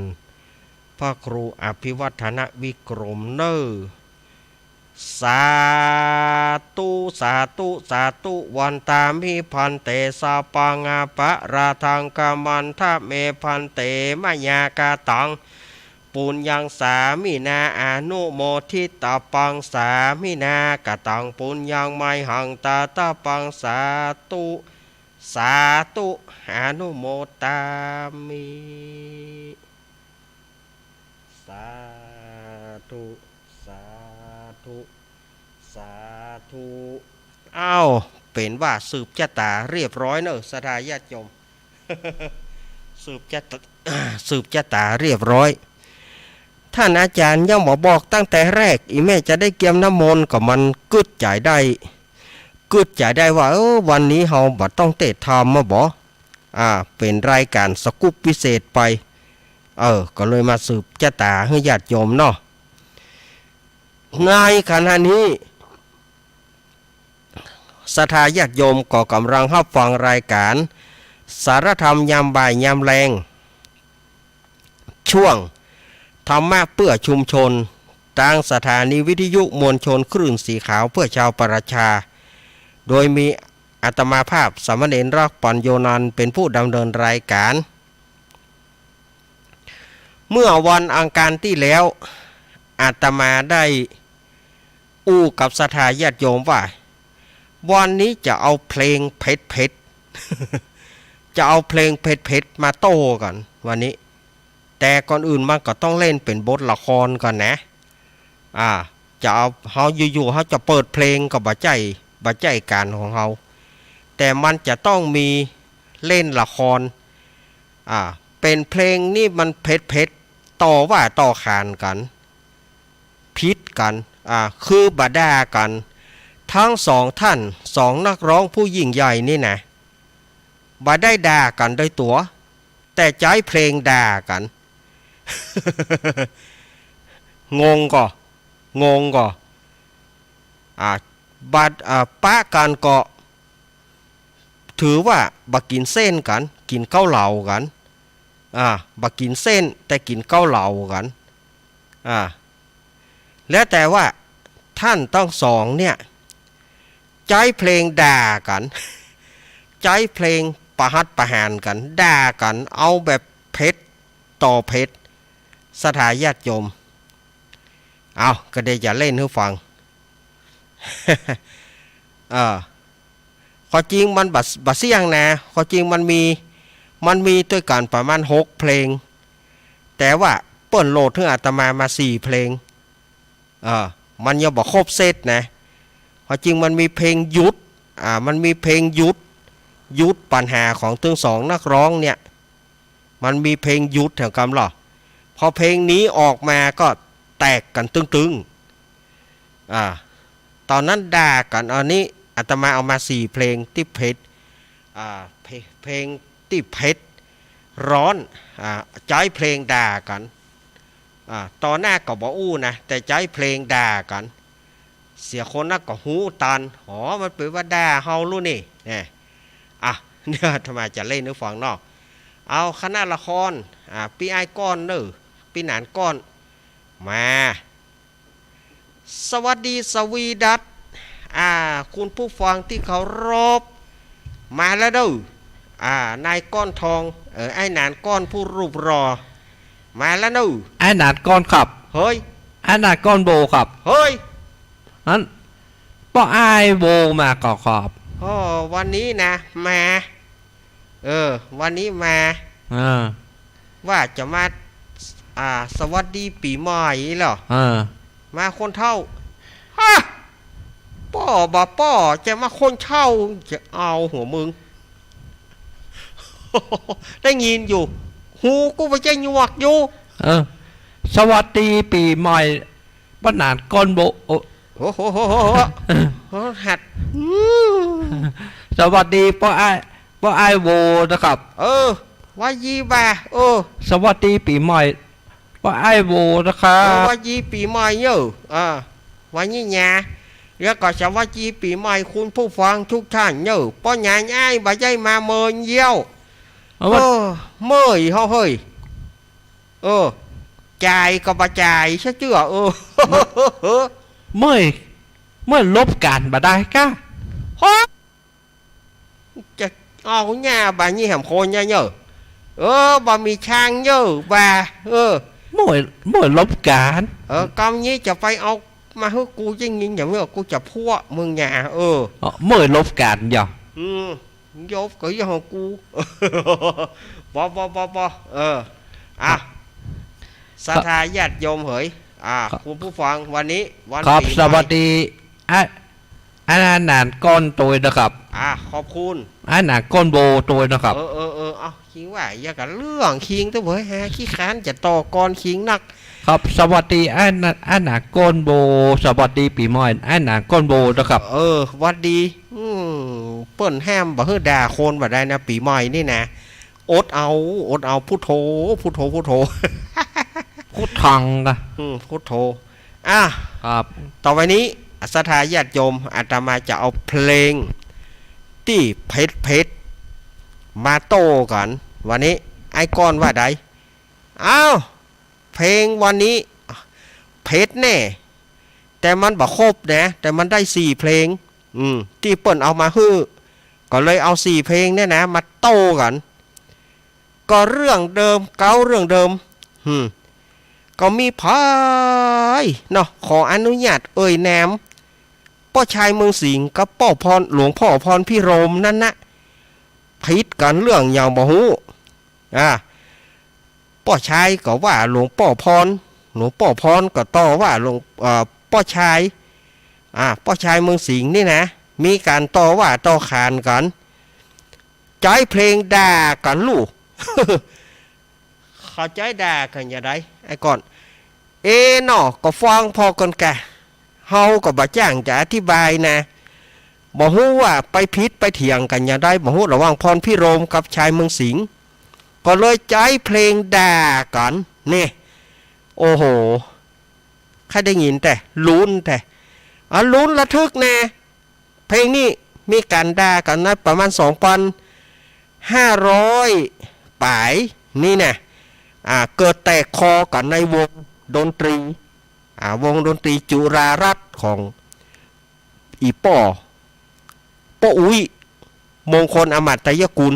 พระครูอภิวัฒนวิกรมเนอสาธุสาธุสาธุวันตามิพันเตสาปังอาปะราทังกามันทะเมพันเตมยากาตังปุญญังสามินาอนุโมทิตาปังสามินากตังปุญญังไมหังตาตาปังสาธุสาธุอนุโมตามิสาธุสาธุสาธุอ้าวเป็นว่าสืบชะตาเรียบร้อยเนอะศรัทธาญาติโยม สืบชะตาเรียบร้อยท่านอาจารย์ยังบอกตั้งแต่แรกอีแม่จะได้เกียมน้ำมนต์ก็มันกึดจ่ายได้ว่าวันนี้เฮาบ่ต้องเตะทำมาบ่เป็นรายการสกุปพิเศษไปก็เลยมาสืบชะตาให้ญาติโยมเนาะในขณะนี้ศรัทธาญาติโยมก็กำลังรับฟังรายการ สารธรรมยามบ่ายยามแรงช่วงธรรมะเพื่อชุมชนทางสถานีวิทยุมวลชนคลื่นสีขาวเพื่อชาวประชาโดยมีอาตมาภาพสามเณรรักปัญโยนันท์เป็นผู้ดำเนินรายการเมื่อวันอังคารที่แล้วอาตมาได้อู้กับศรัทธาญาติโยมว่าวันนี้จะเอาเพลงเพชร จะเอาเพลงเพชรมาโต้กันวันนี้แต่ก่อนอื่นมันก็ต้องเล่นเป็นบทละครก่อนนะจะเอาเขาอยู่ๆเขาจะเปิดเพลงกับบาใจการของเขาแต่มันจะต้องมีเล่นละครเป็นเพลงนี่มันเพชรต่อว่าต่อขานกันพิษกันคือบาดากันทั้งสองท่านสองนักร้องผู้ยิ่งใหญ่นี่นะบาได้ด่ากันด้วยตัวแต่ใจเพลงด่ากัน งงก็ป้ากันก็ถือว่าบักกินเส้นกันกินเกาเหลากันบักกินเส้นแต่กินเกาเหลากันแล้วแต่ว่าท่านต้องสองเนี่ยใจเพลงด่ากัน ใจเพลงประหัตประหารกันด่ากันเอาแบบเพชรต่อเพชรสถาญาติโยมเอาก็ได้จะเล่นให้ฟัง ข้อจริงมันบัดเสี่ยงนะข้อจริงมันมีด้วยกันประมาณ6เพลงแต่ว่าเปิ้นโหลดถึงอาตมา4เพลงมันยังบอกครบเซตนะข้อจริงมันมีเพลงยุดมันมีเพลงยุดปัญหาของทั้งสองนักร้องเนี่ยมันมีเพลงยุดแถวคำหรอพอเพลงนี้ออกมาก็แตกกันตึงตอนนั้นด่ากันอันนี้อาตมาเอามา4เพลงที่เพชรเพลงที่เพชรร้อนใจเพลงด่ากันตอนหน้าก็บอกอู้นะแต่ใจเพลงด่ากันเสียคนนักก็หูตันมันเป็นว่าด่าเฮารู้นี่เนี่ยทำไมจะเล่นนึกฟังนอกเอาคณะละครปีไอก้อนปีหนานก้อนมาสวัสดีสวีดัตคุณผู้ฟังที่เขารบมาแล้วนายก้อนทองไอ้หนานก้อนผู้รูปรอมาแล้วไอ้หนานก้อนครับเฮ้ยไอ้หนานก้อนโบครับเฮ้ยนั้นป้อไอ้โบมาก่อขอบวันนี้นะมาวันนี้มาว่าจะมาสวัสดีปีใหม่เหรอมาคนเท่าป้อจะมาคนเท่าจะเอาหัวมึง ได้ยินอยู่หูกูไปใจหยวกอยู่สวัสดีปีใหม่ป้าหนานก้อนโบหัดสวัสดีป้าไอ้โบนะครับว่ายีบ่าสวัสดีปีใหม่ป้าไอ้โบนะครับว่ายีปีใหม่เยอะวันนี้nhàแล้วก็สวัสดีปีใหม่คุณผู้ฟังทุกท่านเยอะป้อnhà ai bà dây mà mời nhiều mời ho hơi chàiก็บ่จ่ายใช่chưaเมื่อลบกันบ่ได้ก้าจะเอาnhà bà như hàm khô nha nhở bà mì chang nhở bà เมื่อลบกันcông nhưจะไปเอามาให้กูจริงจริงอย่างนี้กูจะพัวมึงnhà เมื่อลบกันอย่ายกก็ยังกูบศรัทธาญาติโยมเฮ้ยคุณผู้ฟังวันนี้วันครับสวัสดีอาหนานก้อนตัวนะครับขอบคุณอาหนานก้อนโบตัวนะครับเอาคิงว่าอย่ากันเรื่องคิงตัวเว้ยฮะขี้ค้านจะต่อก่อนคิงนักครับสวัสดีอาหนานก้อนโบสวัสดีปีใหม่อาหนานก้อนโบนะครับวัดดีเปิ้นแฮมบ่เฮือด่าคนบ่ได้นะปีใหม่นี่นะอดเอาพุทโธพุทธังนะพุทโธครับต่อไปนี้ศรัทธาญาติโยมอาตมาจะเอาเพลงที่เพชร มาโต้กันวันนี้ไอ้ก้อนว่าใดอ้าวเพลงวันนี้เพชรแน่แต่มันบ่ครบนะแต่มันได้4เพลงที่เปิ้นเอามาฮื้อก็เลยเอา4เพลงเนี่ยนะมาโต้กันก็เรื่องเดิมเก่าเรื่องเดิมก็มีพายเนาะขออนุญาตแนมป้อชายเมืองสิงห์กับป้อพรหลวงพ่อพรพิรมนั่นนะผิดกันเรื่องอย่างบ่ฮู้ป้อชายก็ว่าหลวงป้อพรก็ต่อว่าหลวงป้อชายป้อชายเมืองสิงห์นี่นะมีการต่อว่าต่อขานกันใจเพลงด่ากันลูก เข้าใจด่ากันอย่างไรไอ้ก่อนเนาะก็ฟังพอกันแกเฮาก็บ่จ้างจะอธิบายนะบ่ฮู้ว่าไปพิษไปเถียงกันอย่างไรบ่ฮู้ระหว่างพรพิรมกับชายเมืองสิงห์ก็เลยใจเพลงด่ากันนี่โอ้โหใครได้ยินแต่ลุ้นแต่ลุ้นระทึกแน่เพลงนี้มีการด่ากันนะประมาณ 2,500 ปลายนี่นะเกิดแตกคอกันในวงดนตรีวงดนตรีจุฬารัตน์ของอีป้ออุ้ยมงคลอมตะกุล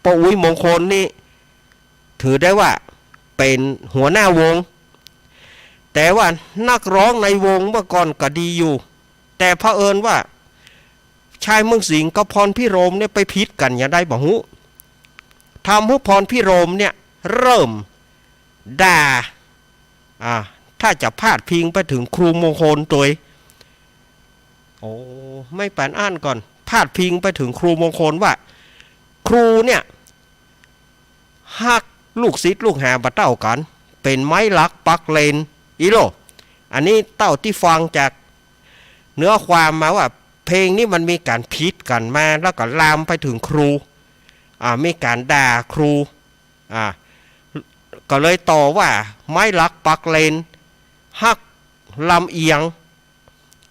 ป้ออุ้ยมงคลนี่ถือได้ว่าเป็นหัวหน้าวงแต่ว่านักร้องในวงเมื่อก่อนก็ดีอยู่แต่เผอิญว่าชายเมืองสิงห์กับพรพิรมเนี่ยไปพิษกันอย่างได้บ่ฮู้ทำให้พรพิรมเนี่ยเริ่มด่าถ้าจะพาดพิงไปถึงครูมงคลตัวไม่ปานอ่านก่อนพาดพิงไปถึงครูมงคลว่าครูเนี่ยหักลูกศิษย์ลูกหาบ่เต้ากันเป็นไม้ลักปักเลนอีโลอันนี้เต้าที่ฟังจากเนื้อความมาว่าเพลงนี้มันมีการพิษกันมาแล้วก็ลามไปถึงครูมีการด่าครูก็เลยต่อว่าไม้ลักปักเลนหักลำเอียง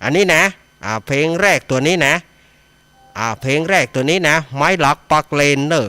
อันนี้นะเพลงแรกตัวนี้นะเพลงแรกตัวนี้นะไม้ลักปักเลนเนอะ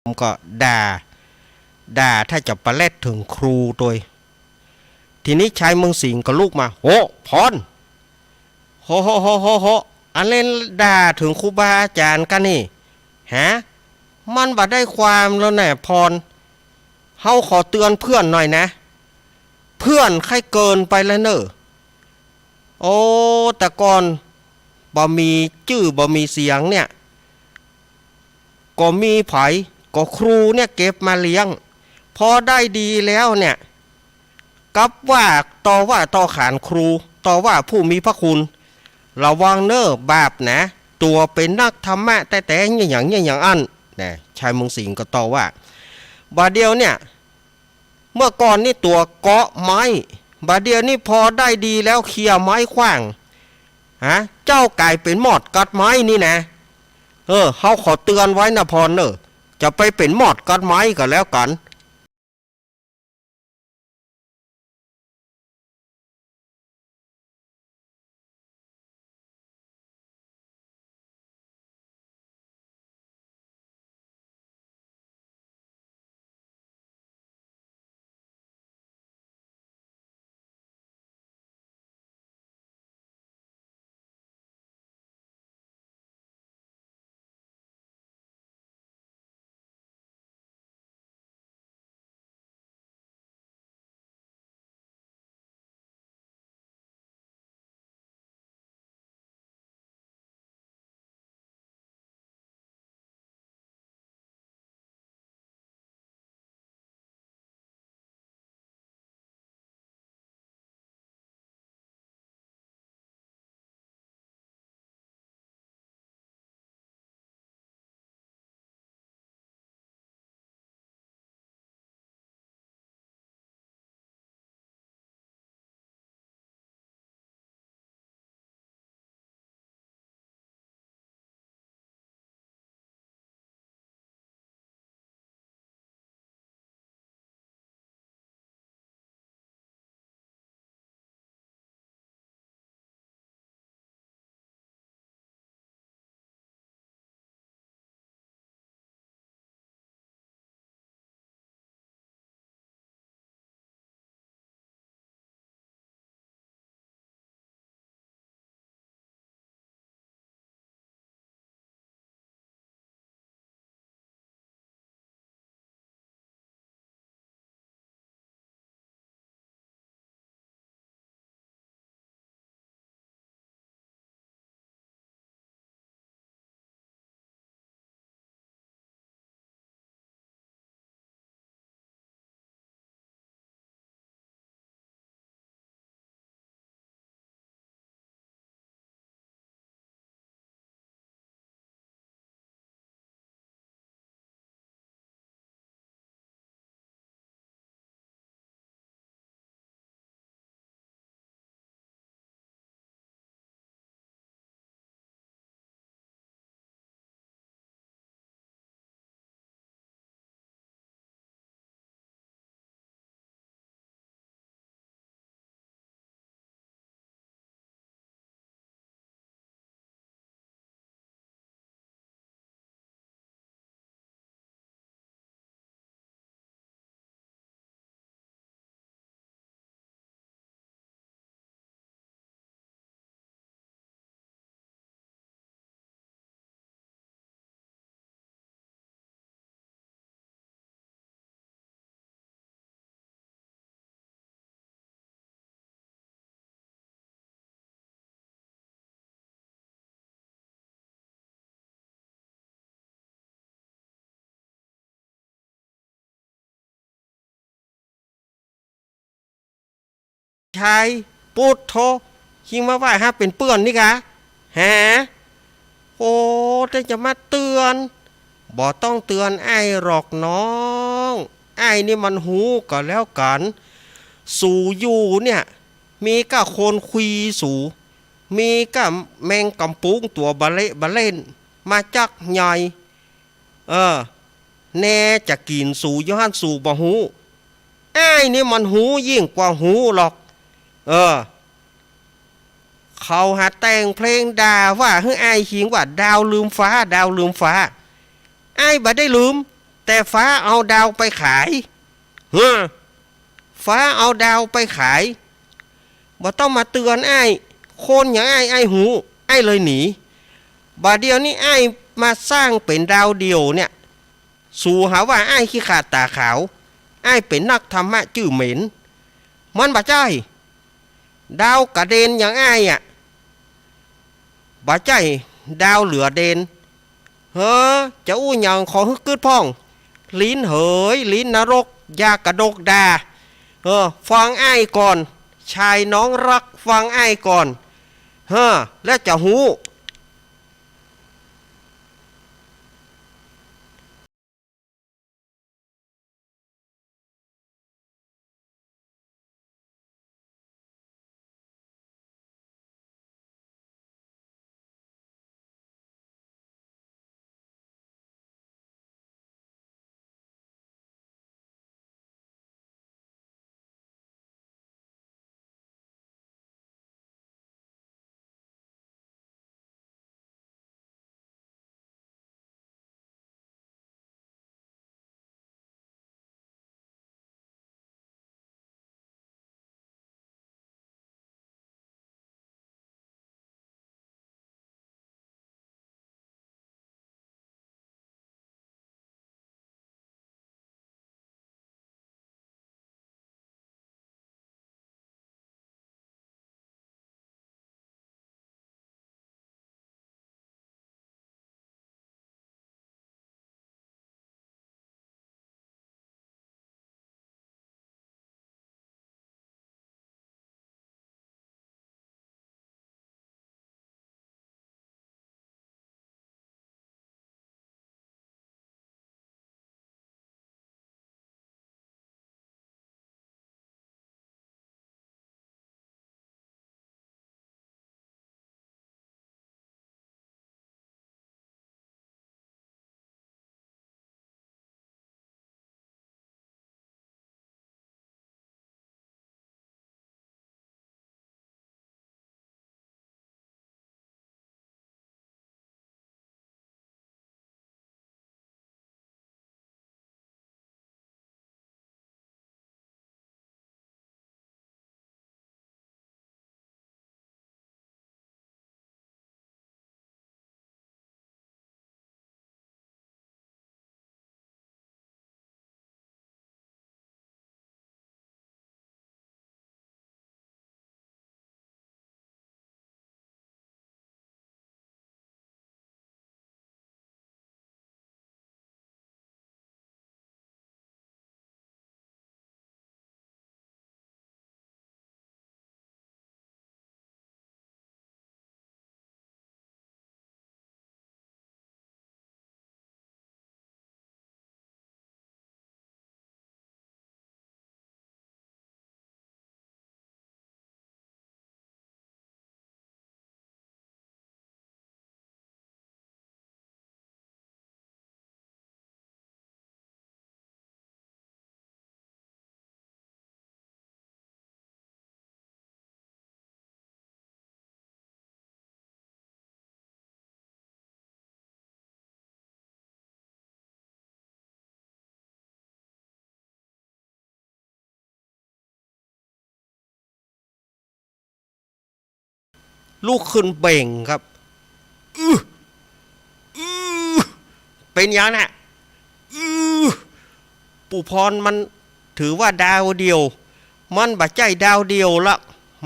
ผมก็ด่าถ้าจะประเล็ดถึงครูตัวทีนี้ชายเมืองสิงห์ก็ลูกมาโหพรโหอันเล่นด่าถึงครูบาอาจารย์กันนี่ฮะมันบ่ได้ความแล้วแน่พรเฮาขอเตือนเพื่อนหน่อยนะเพื่อนใครเกินไปแล้วเนอะโอ้แต่ก่อนบ่มีชื่อบ่มีเสียงเนี่ยก็มีไผก็ครูเนี่ยเก็บมาเลี้ยงพอได้ดีแล้วเนี่ยกับว่าต่อขานครูต่อว่าผู้มีพระคุณระวังเนอะบาปนะตัวเป็นนักธรรมะแต่อย่างอันนะชายเมืองสิงห์ก็ต่อว่าบาเดียวเนี่ยเมื่อก่อนนี่ตัวเกาะไม้บาเดียวนี่พอได้ดีแล้วเคลียไม้ขว้างเจ้ากลายเป็นหมอดกัดไม้นี่นะเฮาขอเตือนไว้นะพรเนอะจะไปเป็นหมอดกัดไม้ก็แล้วกันชายปุถโธคิงมาว่าฮะเป็นเปื้อนนี่กะฮะโอ้แต่จะมาเตือนบ่ต้องเตือนไอ้หรอกน้องไอ้นี่มันหูก็แล้วกันสู่อยู่เนี่ยมีก็โคนคุยสู่มีก็แมงกำปุงตัวบะเล่นมาจักใหญ่แน่จะกินสู่ย้อนสู่บ่หูไอ้นี่มันหูยิ่งกว่าหูหรอกเขาหาแต่งเพลงด่าว่าให้ไอ้ขิงว่าดาวลืมฟ้าไอ้บ่ได้ลืม แต่ฟ้าเอาดาวไปขายเฮ้อฟ้าเอาดาวไปขายบ่ต้องมาเตือนไอ้คนอย่างไอ้หูไอ้เลยหนีบาดเดียวนี้ไอ้มาสร้างเป็นดาวเดียวเนี่ยสู่หาว่าไอ้ขี้ขาดตาขาวไอ้เป็นนักธรรมะจื่อเหม็นมันบ่ใช่ดาวกระเด็นอย่างไอ้อ่ะบ่ใช่ดาวเหลือเดนเฮ้อจะอู้หยังขอฮึกกึดพ่องลิ้นเหยลิ้นนรกยากระดกดาฟังไอ้ก่อนชายน้องรักฟังไอ้ก่อนแล้วจะหูลูกขึ้นเบ่งครับอื้ออื้อเป็นอย่างน่ะปู่พรมันถือว่าดาวเดียวมันบ่ใจดาวเดียวละ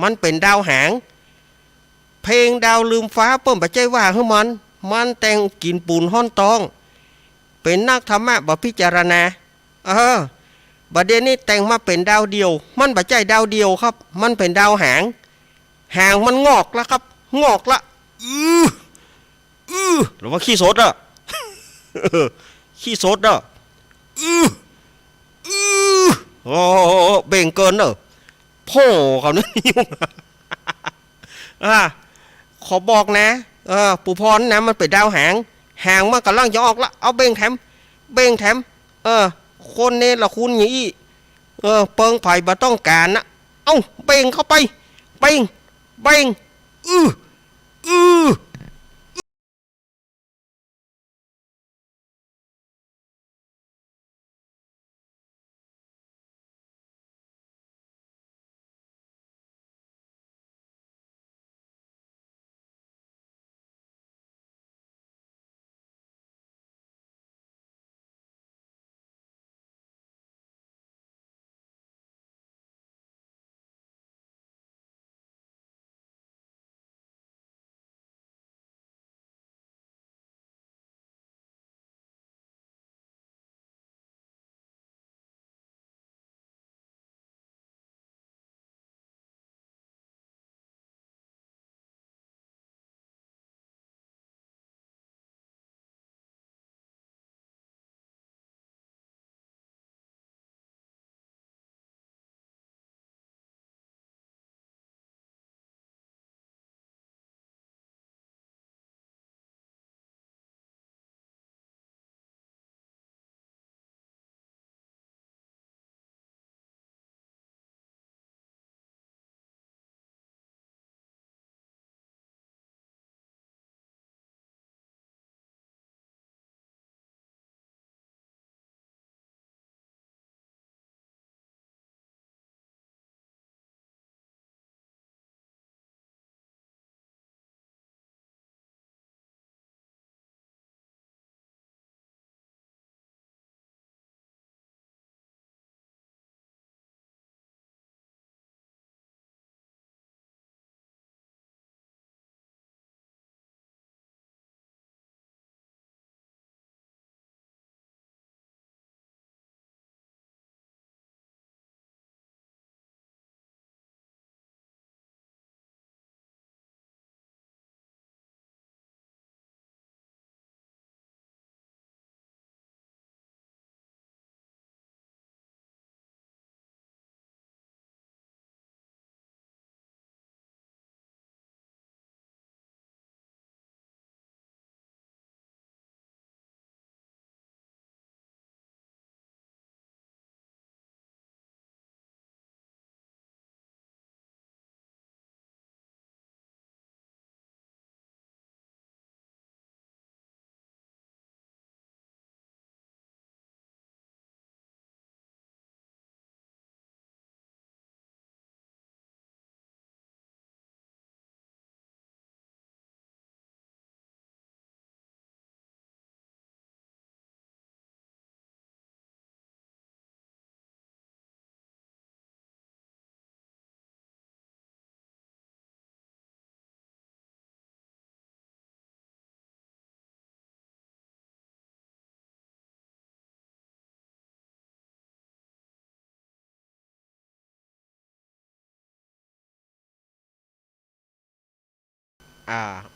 มันเป็นดาวหางเพลงดาวลืมฟ้าเปิ้มบ่ใจว่าให้มันแต่งกินปูนห้อนตองเป็นนักธรรมะบ่พิจารณาบัดเดี๋ยวนี้แต่งมาเป็นดาวเดียวมันบ่ใจดาวเดียวครับมันเป็นดาวหางมันงอกแล้วครับงอกละหรือว่าขี้สดอ่ะ ขี้สดอ่ะโอ้เบ่งเกินเนอะโพ่เขาเนี่ยยุ่ง ขอบอกนะปู่พรนะมันเป็นดาวหางมันกำลังจะออกละเอาเบ่งแถมคนเนี่ยละคุณอย่างนี้เปิงไผ่บ่ต้องการนะเอาเบ่งเข้าไปเบ่ง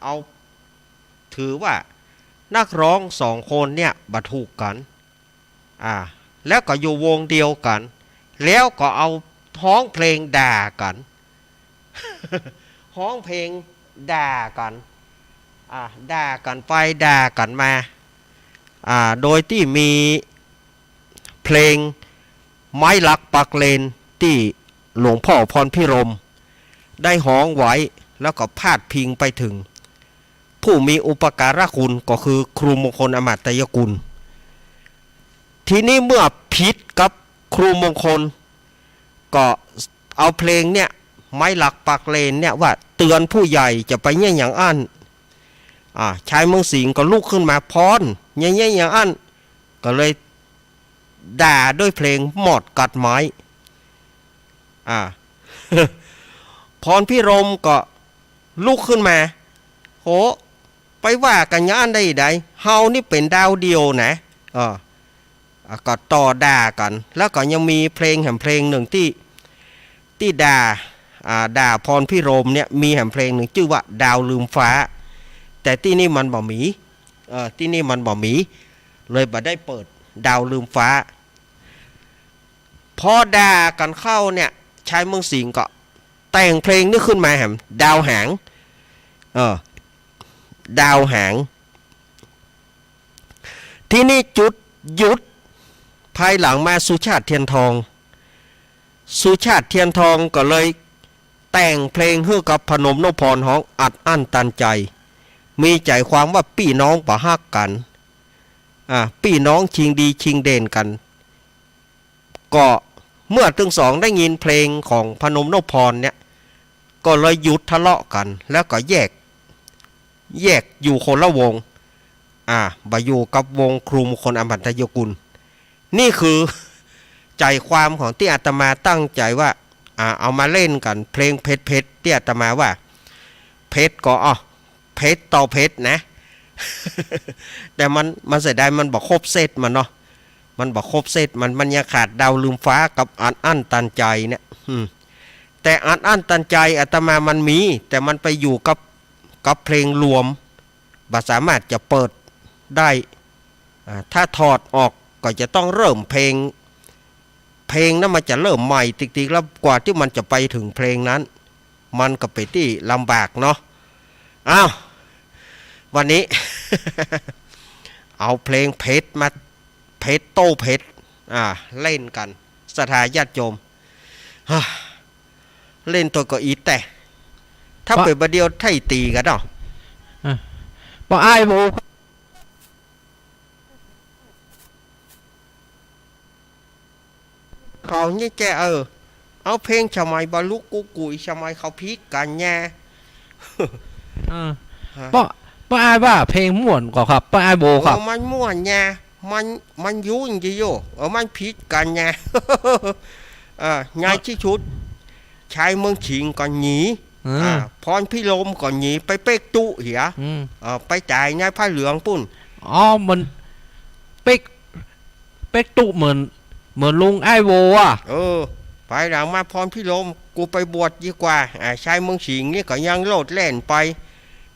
เอาถือว่านักร้องสองคนเนี่ยบัถูกกันแล้วก็อยู่วงเดียวกันแล้วก็เอาท้องเพลงด่ากัน ท้องเพลงด่ากันด่ากันไปด่ากันมาโดยที่มีเพลงไม้ลักปักเลนที่หลวงพ่อพรพิรมได้ฮ้องไว้แล้วก็พาดพิงไปถึงผู้มีอุปการะคุณก็คือครูมงคลอมตะยกุลทีนี้เมื่อผิดกับครูมงคลก็เอาเพลงเนี่ยไม้หลักปักเลนเนี่ยว่าเตือนผู้ใหญ่จะไปเนี่ยอย่างอั้นชายเมืองสิงห์ก็ลุกขึ้นมาพรเนี่ยอย่างอั้นก็เลยด่าด้วยเพลงหมอดกัดไม้พรพิรมก็ลุกขึ้นมาโหไปว่ากันย่านได้ใดเฮานี่เป็นดาวเดียวนะก็ต่อด่ากันแล้วก็ยังมีเพลงแห่งเพลงหนึ่งที่ด่าพรพิรมเนี่ยมีแห่งเพลงหนึ่งชื่อว่าดาวลืมฟ้าแต่ที่นี่มันบ่มีที่นี่มันบ่มีเลยบ่ได้เปิดดาวลืมฟ้าพอด่ากันเข้าเนี่ยชายเมืองสิงห์ก็แต่งเพลงนี้ขึ้นมาแห่งดาวหางดาวหางที่นี่จุดหยุดภายหลังมาสุชาติเทียนทองก็เลยแต่งเพลงให้กับพนมนพพรฮ้องอัดอั้นตันใจมีใจความว่าพี่น้องประฮักกันพี่น้องชิงดีชิงเด่นกันก็เมื่อทั้งสองได้ยินเพลงของพนมนพพรเนี่ยก็เลยหยุดทะเลาะกันแล้วก็แยกอยู่คนละวงมาอยู่กับวงครูมงคลอมตะยกุลนี่คือใจความของที่อาตมาตั้งใจว่าเอามาเล่นกันเพลงเพชรที่อาตมาว่าเพชรก็เพชรต่อเพชรนะ แต่มันเสียดายมันบอกครบเซตมันเนาะมันบอกครบเซตมันยังขาดดาวลืมฟ้ากับอัดอั้นตันใจเนี่ยแต่อัดอั้นตันใจอาตมามันมีแต่มันไปอยู่กับเพลงรวมบ่สามารถจะเปิดได้ถ้าถอดออกก็จะต้องเริ่มเพลงนั้นมันจะเริ่มใหม่ติ๊กๆแล้วกว่าที่มันจะไปถึงเพลงนั้นมันก็ไปที่ลำบากเนาะวันนี้ เอาเพลงเพชรมาเพชรโต้เพชรเล่นกันศรัทธาญาติโยมเล่นตัวก็อีแต่ถ้าเปิดประเดียวไทยตีกันเนาะบ่อ้ายโบเขาเนี่ยแกเอาเพลงชมัยบาลุกกุกุยชมัยเขาพีกกันแย่ป้าอ้ายว่าเพลงม่วนกว่าครับป้าอ้ายโบครับมันม่วนแย่มันยุ่งจีโยมันพีกกันแย่ง่ายที่ชุดชายเมืองฉิงก่อนหนีพรพิรมก่อนหนีไปเป๊กตุเหียไปจ่ายง่ายผ้าเหลืองปุ่นมันเป๊กตุเหมือนลุงไอ้โวไปหลังมาพรพิรมกูไปบวชดีกว่าชายเมืองสิงห์นี่ก็ยังโลดแล่นไป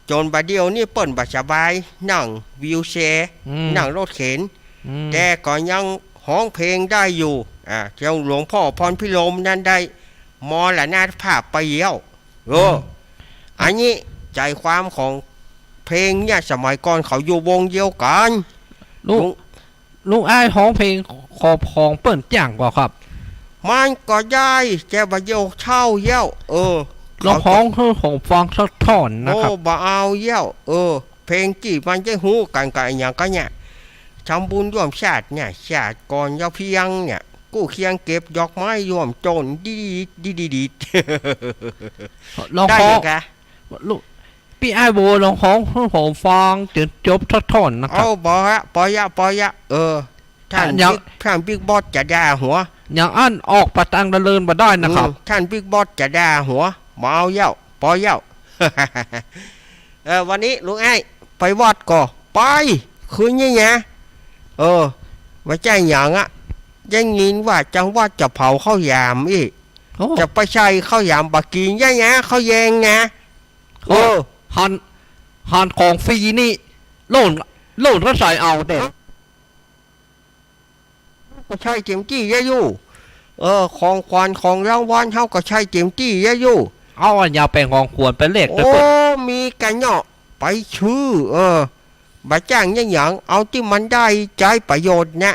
จนบัดเดียวนี่เปิ้นบัดสบายนั่งวิวแชร์นั่งรถเข็นแต่ก็ยังฮ้องเพลงได้อยู่เจ้าหลวงพ่อพรพิรมนั้นได้มอละนาภาพไปเยี่ยวอันนี้ใจความของเพลงเนี่ยสมัยก่อนเขาอยู่วงเดียวกันลุงอ้ายฮ้องเพลงขอบของเปิ้นจ้างกว่าครับมันก็ได้แกบ่เยี่ยวเช่าเยี่ยวร้องฮ้องคือของฟังสักท่อนนะครับบ่เอาเยี่ยวเพลงจีมันจะหูกันอย่างก็เนี่ยทำบุญร่วมชาติเนี่ยชาติก่อนยาเพียงเนี่ยกู้เคียงเก็บดอกไม้ร่วมจนดีร้องฮ้องพี่ไอ้โบร้องฮ้องของฟังจนจบสักท่อนนะครับปอยะท่านบิ๊กบอสจะด่าหัวอย่างอันออกประตังดำเนินมาได้นะครับท่านบิ๊กบอสจะด่าหัวมาเอาเย้าปอเย้า วันนี้ลุงไอ้ไปวัดก่อไปคืนนี้ไงว่าใจอย่างยังยินว่าจังว่าจะเผาข้าวยามจะไปใช้ข้าวยามบักกินยังไงข้าวแยงไงเฮ หันของฟรีนี่โล่นก็ใส่เอาแต่ ก็ใช่เต็มที่ยะอยู่ของขวัญของรางวัลเฮาก็ใช่เต็มที่ยะอยู่ เอาอันยาวเป็นของควรเป็นเลขด้วย โอ้ เปิด มีกันเนาะไปชื่อบาจ้างยังหยังเอาที่มันได้ใจประโยชน์นะ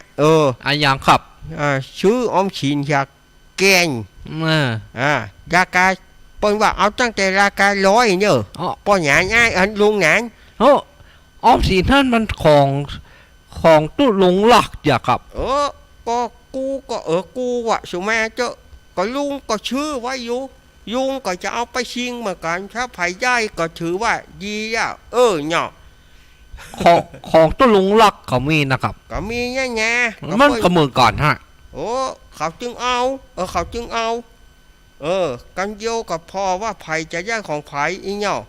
อันยังครับ ชื่อออมสินอยากแกงราคาเปิ้นว่าเอาตั้งแต่ราคา100เนอะ อ๋อ ป้อหยาง่ายอันลุงหนาน โอ้ออมสินท่านมันของตู้ลงหลักอย่าครับ ก็กูก็กูว่ะสุแม่เจ้าก็ลุงก็ชื่อไว้อยู่ยุงก็จะเอาไปชิงเหมือนกันถ้าไผ่ได้ก็ถือว่าดีอ่ะเนาะ ของตู้ลงหลักเขามีนะครับ ก็มีแง่ มันก็เหมือนก่อนฮะ เขาจึงเอาเขาจึงเอากันเดียวกับพอว่าไผ่จะได้ของไผ่อีเนาะ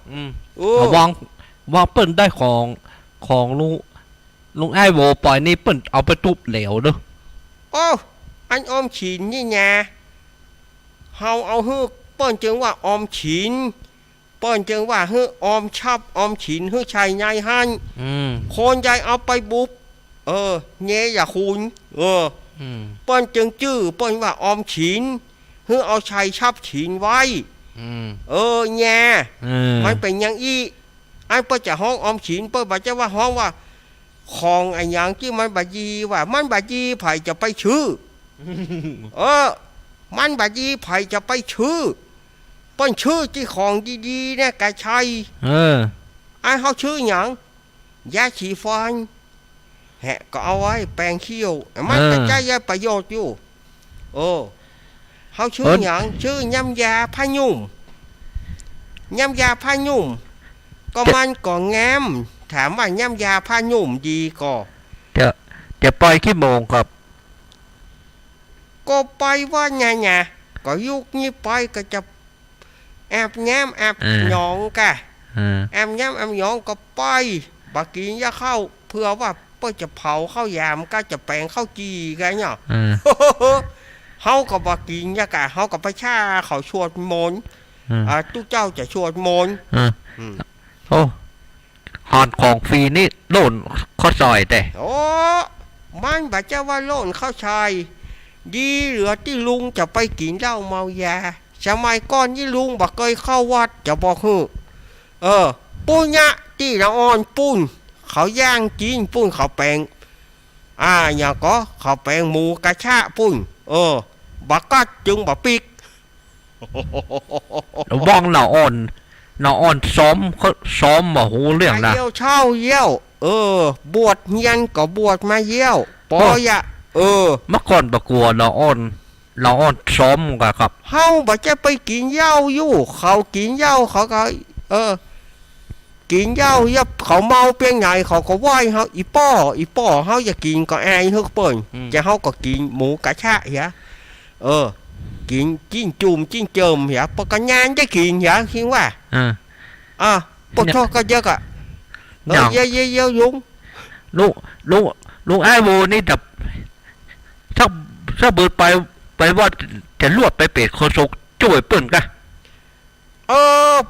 ระวังว่าเปิ้นได้ของลุงไอ้โวปล่อยนี่เปิ้นเอาไปทุบเหลวเด้อ อันออมฉินนี่ไงเฮาเอาฮือเปิ้นจึงว่าออมฉินเปิ้นจึงว่าฮือออมชับออมฉินฮือชายนายหันคนใหญ่เอาไปบุบเงี้ยอย่าคุณเปิ้นจึงชื่อเปิ้นว่าออมฉินฮือเอาชัยชับฉินไว้แง่มันเป็นอย่างอีไอ้เปิ้นจะห้องออมฉินเปิ้นบอกจะว่าห้องว่าของไอ้อย่างที่มันบายีว่ามันบายีไผ่จะไปชื่อมันบายีไผ่จะไปชื่อเปิ้นชื่อที่ของดีๆเนี่ยกะชัยไอ้เขาชื่ออย่างยาฉีฟันก็เอาไว้แปรงเขี้ยวมันก็จะได้ประโยชน์อยู่เขาชื่ออย่างชื่อยำยาพายุ่มยำยาพายุ่มก็มันก็แง้มถามว่ายำยาพายุ่มดีก็จะปล่อยกี่โมงครับ ก็ไปว่าไงก็ยุคนี้ไปก็จะแอบแง้มแอบหยองกะแอบแง้มแอบหยองก็ไปบากินยาเข้าเพื่อว่าเพื่อจะเผาข้าวยามก็จะแปลงข้าวจีกันเนาะเฮาก็บากินยากะเฮาก็ไปช่าเขาชวดมนทุกเจ้าจะชวดมนหอนของฟรีนี่โล่นข้อซอยแต่มันบาเจ้าว่าโล่นข้าวชายดีเหลือที่ลุงจะไปกินเหล้าเมายาสมัยก่อนที่ลุงบอกเคยเข้าวัดจะบอกปุญญะที่ละอ่อนปุ้นเขาย่างจีนปุ้นเขาแปลงอย่างก็เขาแปลงหมูกระชะปุ้นบักกัดจึงบักปิก ว่องหน่าอ่อนซ้อมมาหูเรื่องนะเยี่ยวเช่าเยี่ยวบวชเฮียนก็บวชมาเยี่ยวปอยะเมื่อก่อนประกวดหน่าอ่อนซ้อมกันครับเฮาบ่จะไปกินเหล้าอยู่เขากินเหล้าเขาก็กินเหล้ายับเขาเมาเปียงไหนเขาก็ไหว้เฮาอีป้อเฮาอยากกินก็อายเฮาเปิ้นจะเฮาก็กินหมูกระชะเหียกินจิ้นจุ่มจิ้นเจิมเหียปกญานจะกินเหียคิดว่าปกทอก็เยอะอ่ะเยอะยุงลุงไอ้โวนี่แบบถ้าเบิดไปว่าจะลวดไปเป็ดโคศกช่วยเปิ้นกะ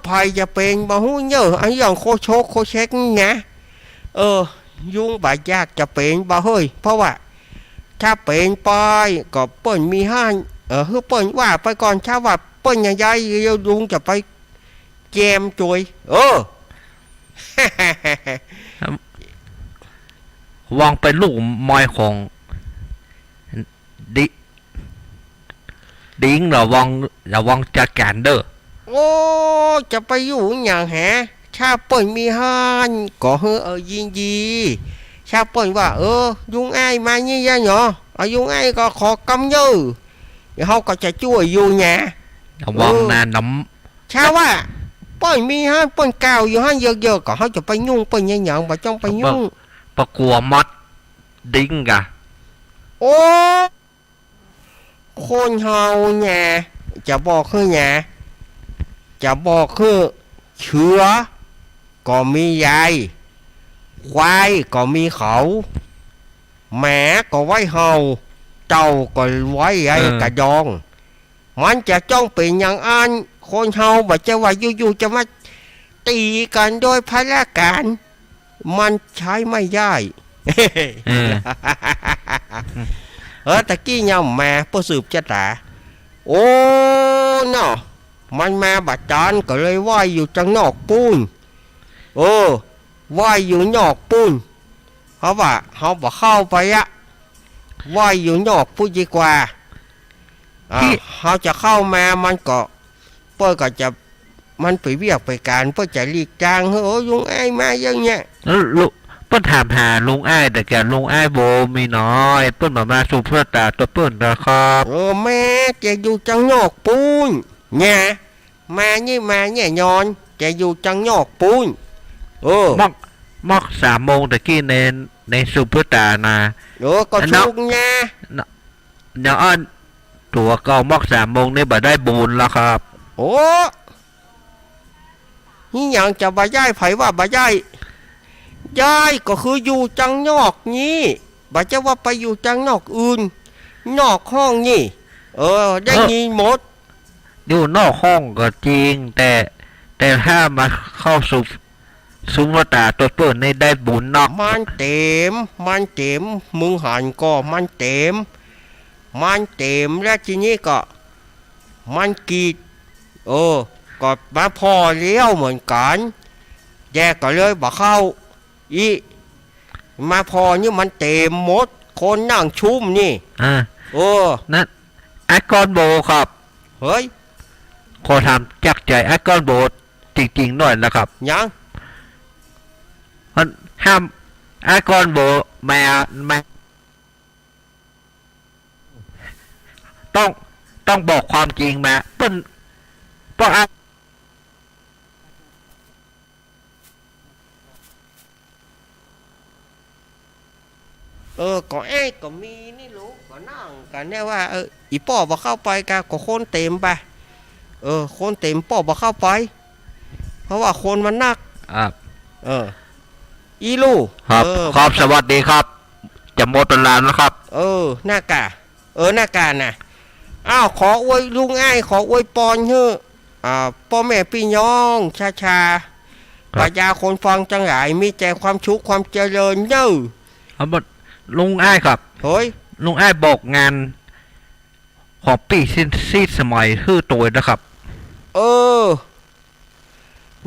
ไผ่จะเป็นบ่ฮู้เยอะอันอย่างโคโชกโคเช็กนะยุงบาดยากจะเป็นบ่เฮ้ยเพราะว่าถ้าเป็นไปก็เปิ้นมีห้านคือเปิ้นว่าไปก่อนถ้าว่าเปิ้นใหญ่ๆยุงจะไปแจมจุยวางไปลูกมอยของดิ้งระวังจัดการเด้อจะไปอยู่อย่างแหถ้าเปิ้นมีห้านก็เฮยินดีถ้าเปิ้นว่ายุงไอ้มานี่ยะเนาะยุงไอ้ก็ขอกำเยอะเฮาก็จะช่วยอยู่แหน่ระวังนะน้ำถ้าว่าเปิ้นมีห้านเปิ้นกาวอยู่ห้านเยอะๆก็เฮาจะไปยุ่งเปิ้นอย่างบ่ต้องไปยุ่งประกัวมัดดิ้งกะคนเฮาแหน่จะบอกคือแหน่จะบอกคือเชื้อก็มียายควายก็มีเขาแหมก็ไว้เฮาเต่าก็ไว้ไอ้กระดองมันจะจ้องเป็นอย่างอันคนเฮาบ่จะว่าอยู่ๆจะมา ตีกันโดยพละการ มันใช้ไม่ได้ เออ ตะกี้ย่ำแม่ผู้สืบชะตาโอ้เนาะมันมาบัดจานก็เลยว่ายอยู่จังนอกปูนว่ายอยู่นอกปูนเขาว่าเขาบอกเข้าไปอะว่ายอยู่นอกปูนดีกว่าเขาจะเข้ามามันก็เพื่อก็จะมันไปเวียกไปการเพื่อจะหลีกจางเฮ้ยยุงไอ้มาอย่างเงี้ย แล้วลุเปิ้นถามหาลุงอ้ายแต่แกลุงอ้ายโบมีน้อยเปิ้นมาสู่เพื่อตาตัวเปิ้นนะครับ แม่จะอยู่จังนอกปูนเนี่ยมานี่มาเนี่ยยอนจะอยู่จังนอกปูนมอก3 โมงตะกี้ในสู่เพื่อตานะ ก็ชุกเนี่ย เดี๋ยวอ้อนตัวก็มอก3 โมงนี่บ่ได้บุญแล้วครับ โอ้นี่อย่างจะบ่ย้ายไผว่าบ่ย้ายย้ายก็คืออยู่จังนอกนี้บ่จะว่าไปอยู่จังนอกอื่นนอกห้องนี่ได้ยินหมด อยู่นอกห้องก็จริงแต่ถ้ามาเข้าสู่ซุ้มวัตาตัวเปิ้นในได้บุญนอกมันเต็มมึงหันก็มันเต็มแล้วทีนี้ก็มันกีดก็มาพอเลี้ยวเหมือนกันแยกก็เลยบ่เข้าอีมาพอนี่มันเต็มหมดคนนั่งชุ่มนี่นั่นไอคอนโบครับเฮ้ยขอทำจักใจไอคอนโบจริงๆหน่อยนะครับยังมันห้ามไอคอนโบมาต้องบอกความจริงมาเปิ้นป้องก็ก็มีนี่ลูกก็นั่งกันเนี่ยว่าอีป่อบ่เข้าไปกะก็คนเต็มไปคนเต็มป่อบ่เข้าไปเพราะว่าคนมันนักอีลูกครับสวัสดีครับจะหมดเวลาแล้วครับหน้ากาหน้ากาน่ะอ้าวขออวยลุงไอ้ขออวยปอนเฮ้พ่อแม่พี่น้องชาปัญญาคนฟังจังหลายมีใจความชุกความเจริญเนอะลุงอ้ายครับเฮ้ยลุงอ้ายบอกงานของปีซีสมัยคือตัวนะครับ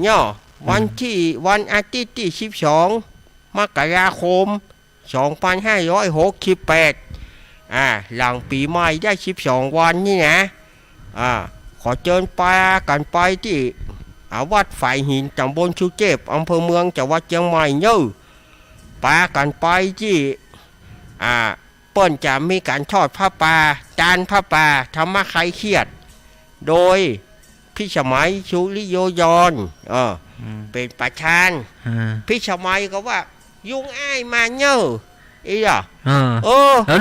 เนี่ยวันอาทิตย์ที่12 มกราคม 2568หลังปีใหม่ได้12 วันนี่นะขอเชิญไปกันไปที่วัดฝ่ายหินตำบลชูเจ็บอำเภอเมืองจังหวัดเชียงใหม่เนอะไปกันไปที่เปิ้นจะมีการทอดผ้าป่าจานผ้าป่าธรรมะใครเครียดโดยพี่สมัยชุลิโยยอนเป็นประธานพี่สมัยก็ว่ายุงอ้ายมาเนอะอีหรอแล้ว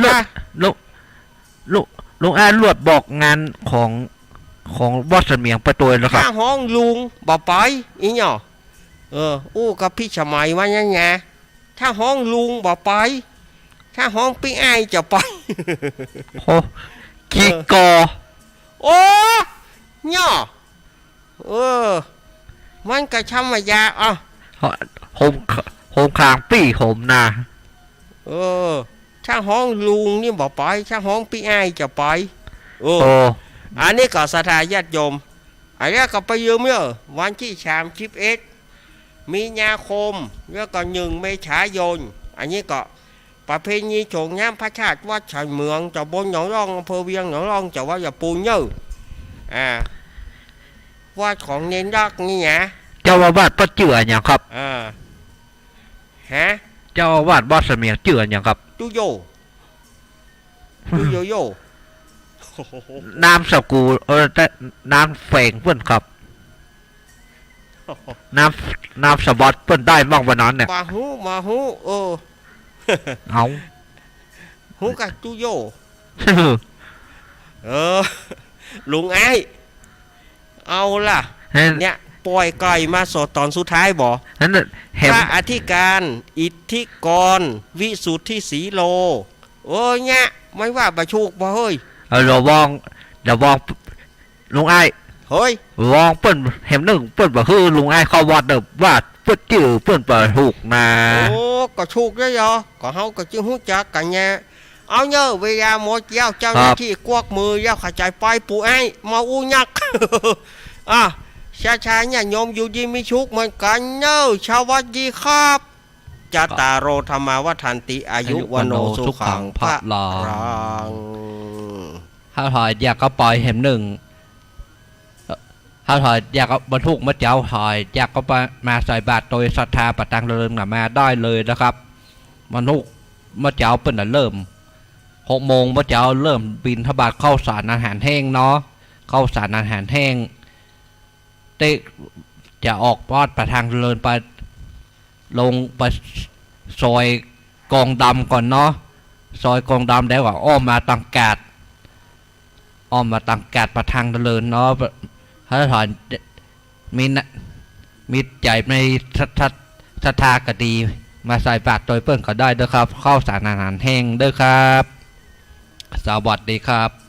ลุงอ้ายรวดบอกงานของบอสเมียงประตูแล้วครับถ้าห้องลุงบ่ไปอีหรอกับพี่สมัยว่าอย่างไงถ้าห้องลุงบ่ไปถ้าห้องพี่อ้ายจะไปโอ้กี่กอเนี่ยมันก็ช้ำมายาโฮมคางปี้โฮมนาถ้าห้องลุงนี่บอกไปถ้าห้องพี่อ้ายจะไปอันนี้ก็สถานญาติโยมอันนี้ก็ไปยืมเนี่ยวันที่31 มีนาคมแล้วก็1 เมษายนอันนี้ก็ประเพณีโฉงน้ำพระชาติวัดฉันเมืองจังหวัดหนองร่องอำเภอเวียงหนองร่องจังหวัดยะปูนเนอะวัดของเน้นรักนี่ไงเจ้าอาวาสป้าเจืออย่างครับเจ้าอาวาสบอสเมียงเจืออย่างครับตุโยน้ำสกูแต่น้ำแฝงเพื่อนครับน้ำสบอตเพื่อนได้บ้างวันนั้นเนี่ยมาหูเอาหูกับตุโยลุงไอ้เอาล่ะเนี่ยปล่อยไก่มาสดตอนสุดท้ายบ่พระอธิการอิทธิกรวิสุทธิศรีโลเนี่ยไม่ว่าประชุกบ่เฮ้ยระวังลุงไอ้ เฮ้ยว องเปิ้นเห็นหนึ่งเปิ้นบอกคือลุงไอ้เข้าวัดเด้อว่าเปิ้นจื้อเปิ้นเปิดถูกนะ โอ้ก็ถูกแล้วยอก็เฮาก็จึงฮู้จักกันแน่เอาเนอะเวลาหมดยาวเจ้าหน้าที่กวักมือยาวขจายไปปู่ไอ้มาอู้ยัก อ่ะชาเนี่ยโยมอยู่ดีมีชุกเหมือนกันเนอะสวัสดีครับจาตารโรธรรมาวัฏันติอายุวโนสุขังพระลัง ถ้าถอยอยากก็ปล่อยเห็นหนึ่งถ้าถอยอยากก็บรรทุกมาเจ้าถอยอยากก็มาใส่บาตรโดยศรัทธาประตังเริงมาได้เลยนะครับบรรทุกมาเจ้าเปิ้นเริ่ม6 โมงมาเจ้าเริ่มบินทบาทเข้าสารอาหารแห้งเนาะเข้าสารอาหารแห้งเตะจะออกปอดประทางเริงไปลงไปซอยกองดำก่อนเนาะซอยกองดำแล้วก็อ้อมมาตังกาดประทางเริงเนาะถ้าถอนมีใจในศรัทธากดีมาใส่บาตรโดยเปิ้นก็ได้เด้อครับเข้าสารอาหารแห้งเด้อครับสวัสดีครับ